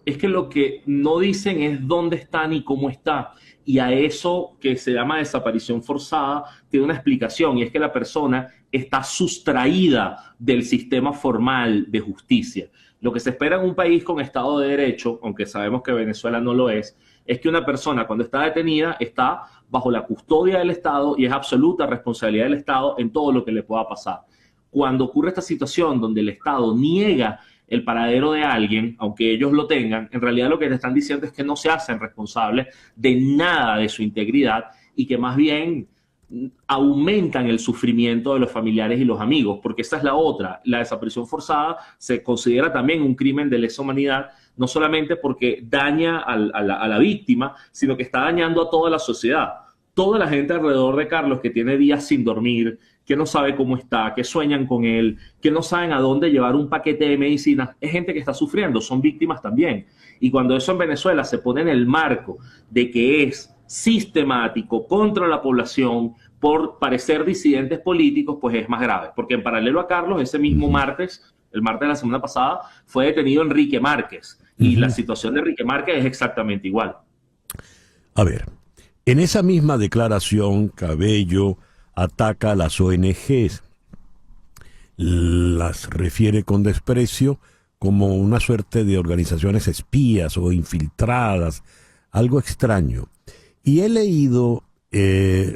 Es que lo que no dicen es dónde está ni cómo está. Y a eso que se llama desaparición forzada tiene una explicación, y es que la persona está sustraída del sistema formal de justicia. Lo que se espera en un país con Estado de Derecho, aunque sabemos que Venezuela no lo es que una persona cuando está detenida está bajo la custodia del Estado y es absoluta responsabilidad del Estado en todo lo que le pueda pasar. Cuando ocurre esta situación donde el Estado niega el paradero de alguien, aunque ellos lo tengan, en realidad lo que te están diciendo es que no se hacen responsables de nada de su integridad y que más bien aumentan el sufrimiento de los familiares y los amigos, porque esa es la otra. La desaparición forzada se considera también un crimen de lesa humanidad, no solamente porque daña a la víctima, sino que está dañando a toda la sociedad. Toda la gente alrededor de Carlos que tiene días sin dormir, que no sabe cómo está, que sueñan con él, que no saben a dónde llevar un paquete de medicinas, es gente que está sufriendo, son víctimas también. Y cuando eso en Venezuela se pone en el marco de que es sistemático contra la población por parecer disidentes políticos, pues es más grave. Porque en paralelo a Carlos, ese mismo martes, el martes de la semana pasada, fue detenido Enrique Márquez. Y la situación de Enrique Márquez es exactamente igual. A ver, en esa misma declaración, Cabello ataca a las ONGs, las refiere con desprecio como una suerte de organizaciones espías o infiltradas, algo extraño. Y he leído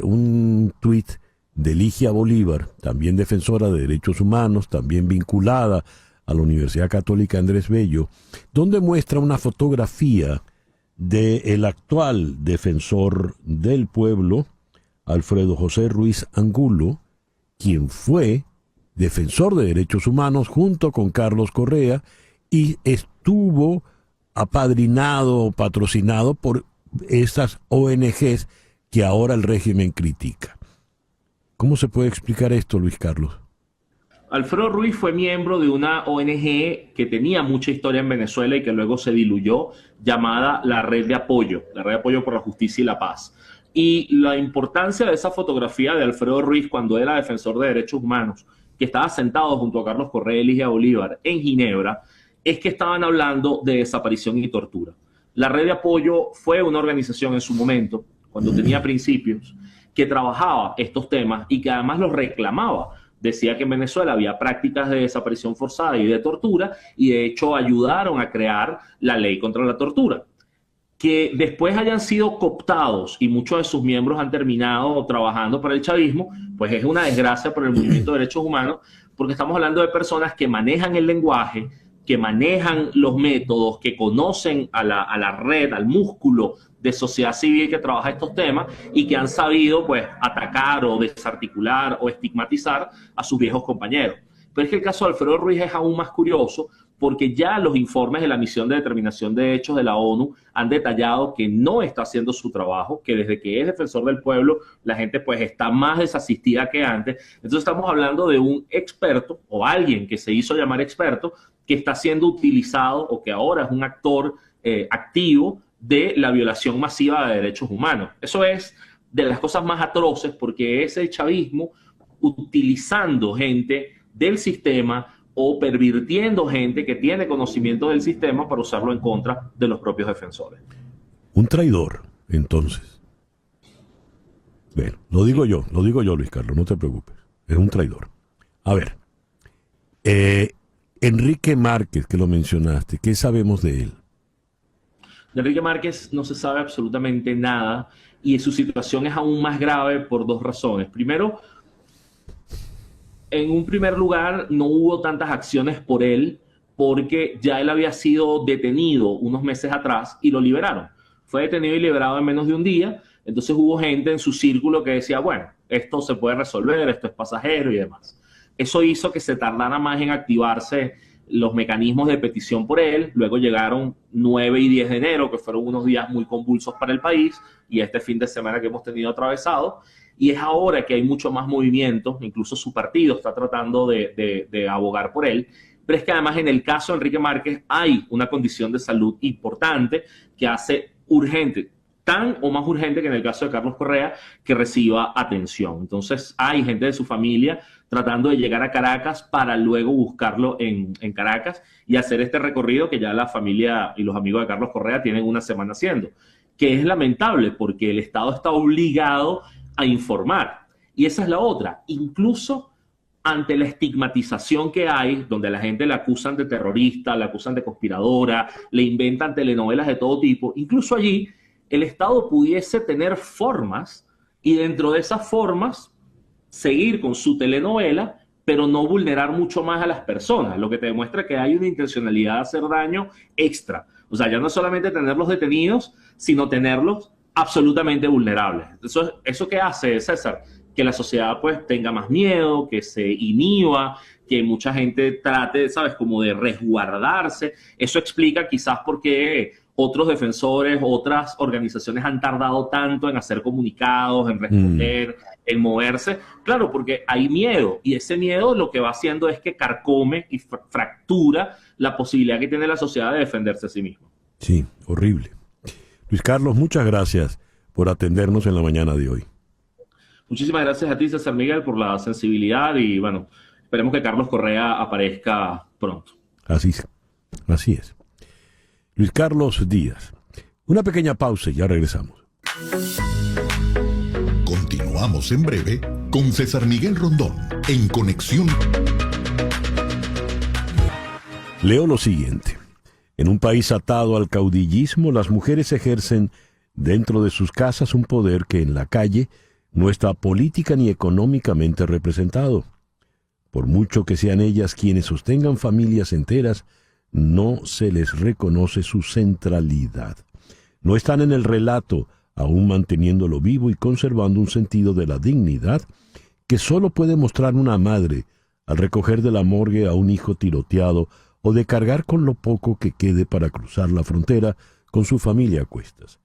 un tuit de Ligia Bolívar, también defensora de derechos humanos, también vinculada a la Universidad Católica Andrés Bello, donde muestra una fotografía del actual defensor del pueblo, Alfredo José Ruiz Angulo, quien fue defensor de derechos humanos junto con Carlos Correa y estuvo apadrinado o patrocinado por estas ONGs que ahora el régimen critica. ¿Cómo se puede explicar esto, Luis Carlos? Alfredo Ruiz fue miembro de una ONG que tenía mucha historia en Venezuela y que luego se diluyó, llamada la Red de Apoyo por la Justicia y la Paz. Y la importancia de esa fotografía de Alfredo Ruiz cuando era defensor de derechos humanos, que estaba sentado junto a Carlos Correa y Ligia Bolívar en Ginebra, es que estaban hablando de desaparición y tortura. La Red de Apoyo fue una organización en su momento, cuando tenía principios, que trabajaba estos temas y que además los reclamaba. Decía que en Venezuela había prácticas de desaparición forzada y de tortura, y de hecho ayudaron a crear la ley contra la tortura. Que después hayan sido cooptados y muchos de sus miembros han terminado trabajando para el chavismo, pues es una desgracia para el movimiento de derechos humanos, porque estamos hablando de personas que manejan el lenguaje, que manejan los métodos, que conocen a la red, al músculo de sociedad civil que trabaja estos temas y que han sabido pues atacar o desarticular o estigmatizar a sus viejos compañeros. Pero es que el caso de Alfredo Ruiz es aún más curioso porque ya los informes de la Misión de Determinación de Hechos de la ONU han detallado que no está haciendo su trabajo, que desde que es defensor del pueblo la gente pues está más desasistida que antes. Entonces estamos hablando de un experto o alguien que se hizo llamar experto que está siendo utilizado o que ahora es un actor activo de la violación masiva de derechos humanos. Eso es de las cosas más atroces porque es el chavismo utilizando gente del sistema o pervirtiendo gente que tiene conocimiento del sistema para usarlo en contra de los propios defensores. Un traidor, entonces. Bueno, lo digo yo, Luis Carlos, no te preocupes. Es un traidor. A ver, Enrique Márquez, que lo mencionaste, ¿qué sabemos de él? De Enrique Márquez no se sabe absolutamente nada y su situación es aún más grave por dos razones. Primero, en un primer lugar, no hubo tantas acciones por él porque ya él había sido detenido unos meses atrás y lo liberaron. Fue detenido y liberado en menos de un día, entonces hubo gente en su círculo que decía, bueno, esto se puede resolver, esto es pasajero y demás. Eso hizo que se tardara más en activarse los mecanismos de petición por él. Luego llegaron 9 y 10 de enero, que fueron unos días muy convulsos para el país, y este fin de semana que hemos tenido atravesado. Y es ahora que hay mucho más movimiento, incluso su partido está tratando de abogar por él. Pero es que además en el caso de Enrique Márquez hay una condición de salud importante que hace urgente, tan o más urgente que en el caso de Carlos Correa, que reciba atención. Entonces hay gente de su familia tratando de llegar a Caracas para luego buscarlo en Caracas y hacer este recorrido que ya la familia y los amigos de Carlos Correa tienen una semana haciendo, que es lamentable porque el Estado está obligado a informar. Y esa es la otra. Incluso ante la estigmatización que hay, donde a la gente la acusan de terrorista, la acusan de conspiradora, le inventan telenovelas de todo tipo, incluso allí el Estado pudiese tener formas y dentro de esas formas seguir con su telenovela, pero no vulnerar mucho más a las personas, lo que te demuestra que hay una intencionalidad de hacer daño extra. O sea, ya no solamente tenerlos detenidos, sino tenerlos absolutamente vulnerables. ¿Eso qué hace, César? Que la sociedad pues tenga más miedo, que se inhiba, que mucha gente trate, ¿sabes?, como de resguardarse. Eso explica quizás por qué otros defensores, otras organizaciones han tardado tanto en hacer comunicados, en responder, en moverse. Claro, porque hay miedo y ese miedo lo que va haciendo es que carcome y fractura la posibilidad que tiene la sociedad de defenderse a sí misma. Sí, horrible. Luis Carlos, muchas gracias por atendernos en la mañana de hoy. Muchísimas gracias a ti, César Miguel, por la sensibilidad y bueno, esperemos que Carlos Correa aparezca pronto. Así es. Luis Carlos Díaz. Una pequeña pausa y ya regresamos. Continuamos en breve con César Miguel Rondón en Conexión. Leo lo siguiente. En un país atado al caudillismo, las mujeres ejercen dentro de sus casas un poder que en la calle no está política ni económicamente representado. Por mucho que sean ellas quienes sostengan familias enteras, no se les reconoce su centralidad. No están en el relato, aún manteniéndolo vivo y conservando un sentido de la dignidad que solo puede mostrar una madre al recoger de la morgue a un hijo tiroteado o de cargar con lo poco que quede para cruzar la frontera con su familia a cuestas.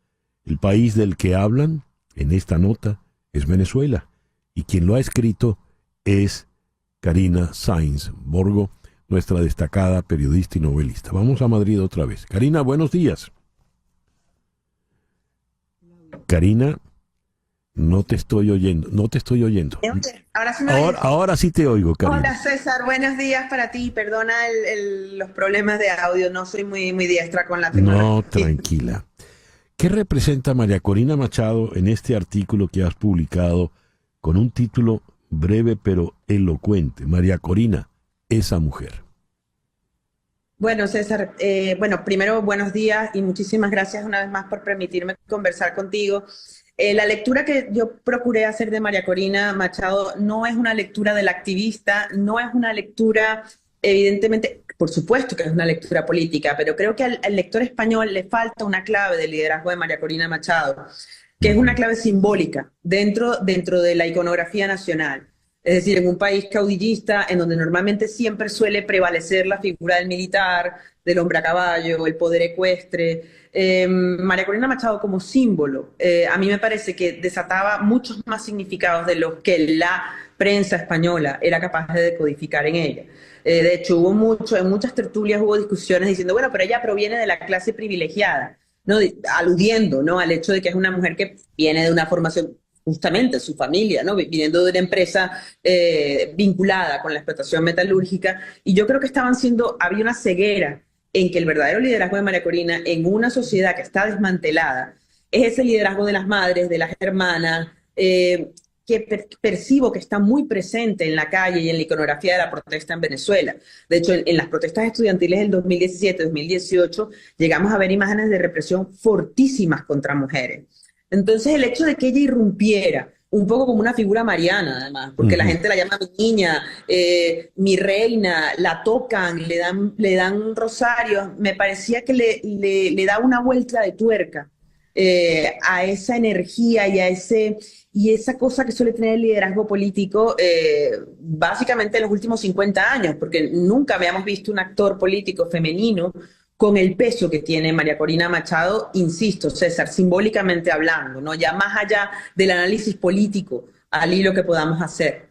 El país del que hablan en esta nota es Venezuela, y quien lo ha escrito es Karina Sáenz Borgo, nuestra destacada periodista y novelista. Vamos a Madrid otra vez. Karina, buenos días. Karina, no te estoy oyendo. Ahora sí, ahora sí te oigo, Karina. Hola César, buenos días para ti. Perdona los problemas de audio, no soy muy diestra con la tecnología. No, tranquila. ¿Qué representa María Corina Machado en este artículo que has publicado con un título breve pero elocuente? María Corina, esa mujer. Bueno, César, primero buenos días y muchísimas gracias una vez más por permitirme conversar contigo. La lectura que yo procuré hacer de María Corina Machado no es una lectura del activista, no es una lectura, evidentemente, por supuesto que es una lectura política, pero creo que al lector español le falta una clave del liderazgo de María Corina Machado, que es una clave simbólica dentro de la iconografía nacional. Es decir, en un país caudillista, en donde normalmente siempre suele prevalecer la figura del militar, del hombre a caballo, el poder ecuestre, María Corina Machado como símbolo, a mí me parece que desataba muchos más significados de los que la prensa española era capaz de decodificar en ella. De hecho, en muchas tertulias hubo discusiones diciendo, bueno, pero ella proviene de la clase privilegiada, ¿no? Aludiendo, ¿no?, al hecho de que es una mujer que viene de una formación, justamente su familia, ¿no?, viniendo de una empresa vinculada con la explotación metalúrgica, y yo creo que había una ceguera en que el verdadero liderazgo de María Corina en una sociedad que está desmantelada es ese liderazgo de las madres, de las hermanas, que percibo que está muy presente en la calle y en la iconografía de la protesta en Venezuela. De hecho, en las protestas estudiantiles del 2017-2018 llegamos a ver imágenes de represión fortísimas contra mujeres. Entonces, el hecho de que ella irrumpiera, un poco como una figura mariana, además, porque la gente la llama mi niña, mi reina, la tocan, le dan rosarios, me parecía que le da una vuelta de tuerca a esa energía y esa cosa que suele tener el liderazgo político básicamente en los últimos 50 años, porque nunca habíamos visto un actor político femenino con el peso que tiene María Corina Machado, insisto, César, simbólicamente hablando, ¿no? Ya más allá del análisis político, al hilo que podamos hacer.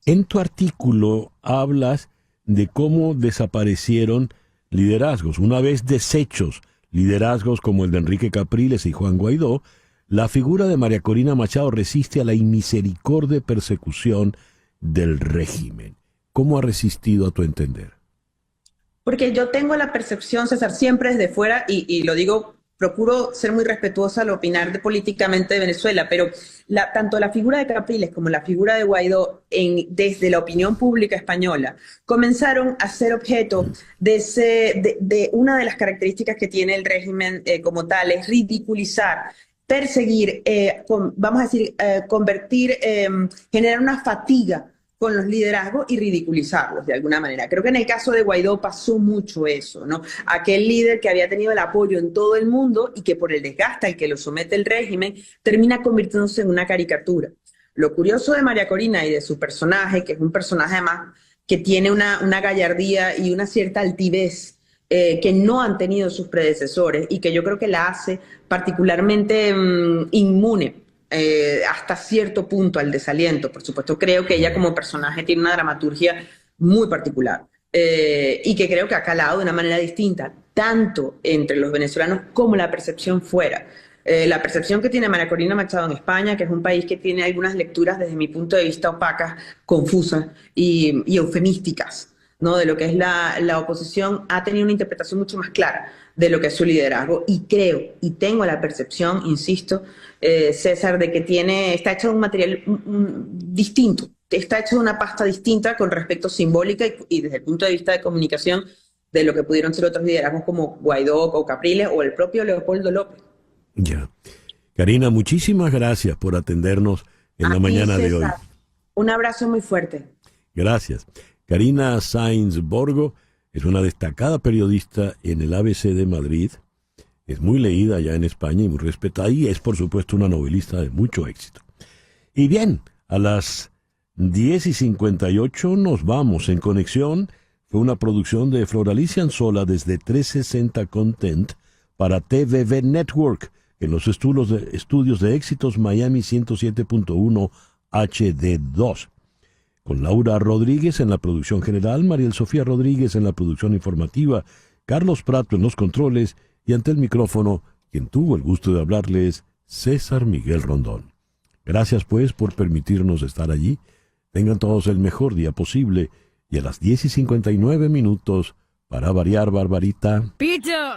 En tu artículo hablas de cómo desaparecieron liderazgos. Una vez deshechos liderazgos como el de Enrique Capriles y Juan Guaidó, la figura de María Corina Machado resiste a la inmisericordia y persecución del régimen. ¿Cómo ha resistido a tu entender? Porque yo tengo la percepción, César, siempre desde fuera, y lo digo, procuro ser muy respetuosa al opinar políticamente de Venezuela, pero tanto la figura de Capriles como la figura de Guaidó, desde la opinión pública española, comenzaron a ser objeto de una de las características que tiene el régimen como tal, es ridiculizar, perseguir, vamos a decir, generar una fatiga con los liderazgos y ridiculizarlos de alguna manera. Creo que en el caso de Guaidó pasó mucho eso, ¿no? Aquel líder que había tenido el apoyo en todo el mundo y que por el desgaste al que lo somete el régimen termina convirtiéndose en una caricatura. Lo curioso de María Corina y de su personaje, que es un personaje además que tiene una gallardía y una cierta altivez que no han tenido sus predecesores y que yo creo que la hace particularmente inmune hasta cierto punto al desaliento. Por supuesto, creo que ella como personaje tiene una dramaturgia muy particular y que creo que ha calado de una manera distinta, tanto entre los venezolanos como la percepción fuera. La percepción que tiene María Corina Machado en España, que es un país que tiene algunas lecturas desde mi punto de vista opacas, confusas y eufemísticas, ¿no? De lo que es la oposición, ha tenido una interpretación mucho más clara de lo que es su liderazgo, y creo, y tengo la percepción, insisto, César, de que está hecho de un material distinto, está hecho de una pasta distinta con respecto simbólica y desde el punto de vista de comunicación de lo que pudieron ser otros liderazgos como Guaidó o Capriles o el propio Leopoldo López. Ya. Karina, muchísimas gracias por atendernos en la mañana de hoy. Un abrazo muy fuerte. Gracias. Karina Sáenz Borgo es una destacada periodista en el ABC de Madrid. Es muy leída ya en España y muy respetada, y es, por supuesto, una novelista de mucho éxito. Y bien, a las 10:58 nos vamos. En Conexión fue una producción de Floralicia Anzola desde 360 Content para TVV Network en los estudios de Éxitos Miami 107.1 HD2. Con Laura Rodríguez en la producción general, Mariel Sofía Rodríguez en la producción informativa, Carlos Prato en los controles y ante el micrófono, quien tuvo el gusto de hablarles, César Miguel Rondón. Gracias pues por permitirnos estar allí. Tengan todos el mejor día posible y a las 10:59 para variar, Barbarita. ¡Pito!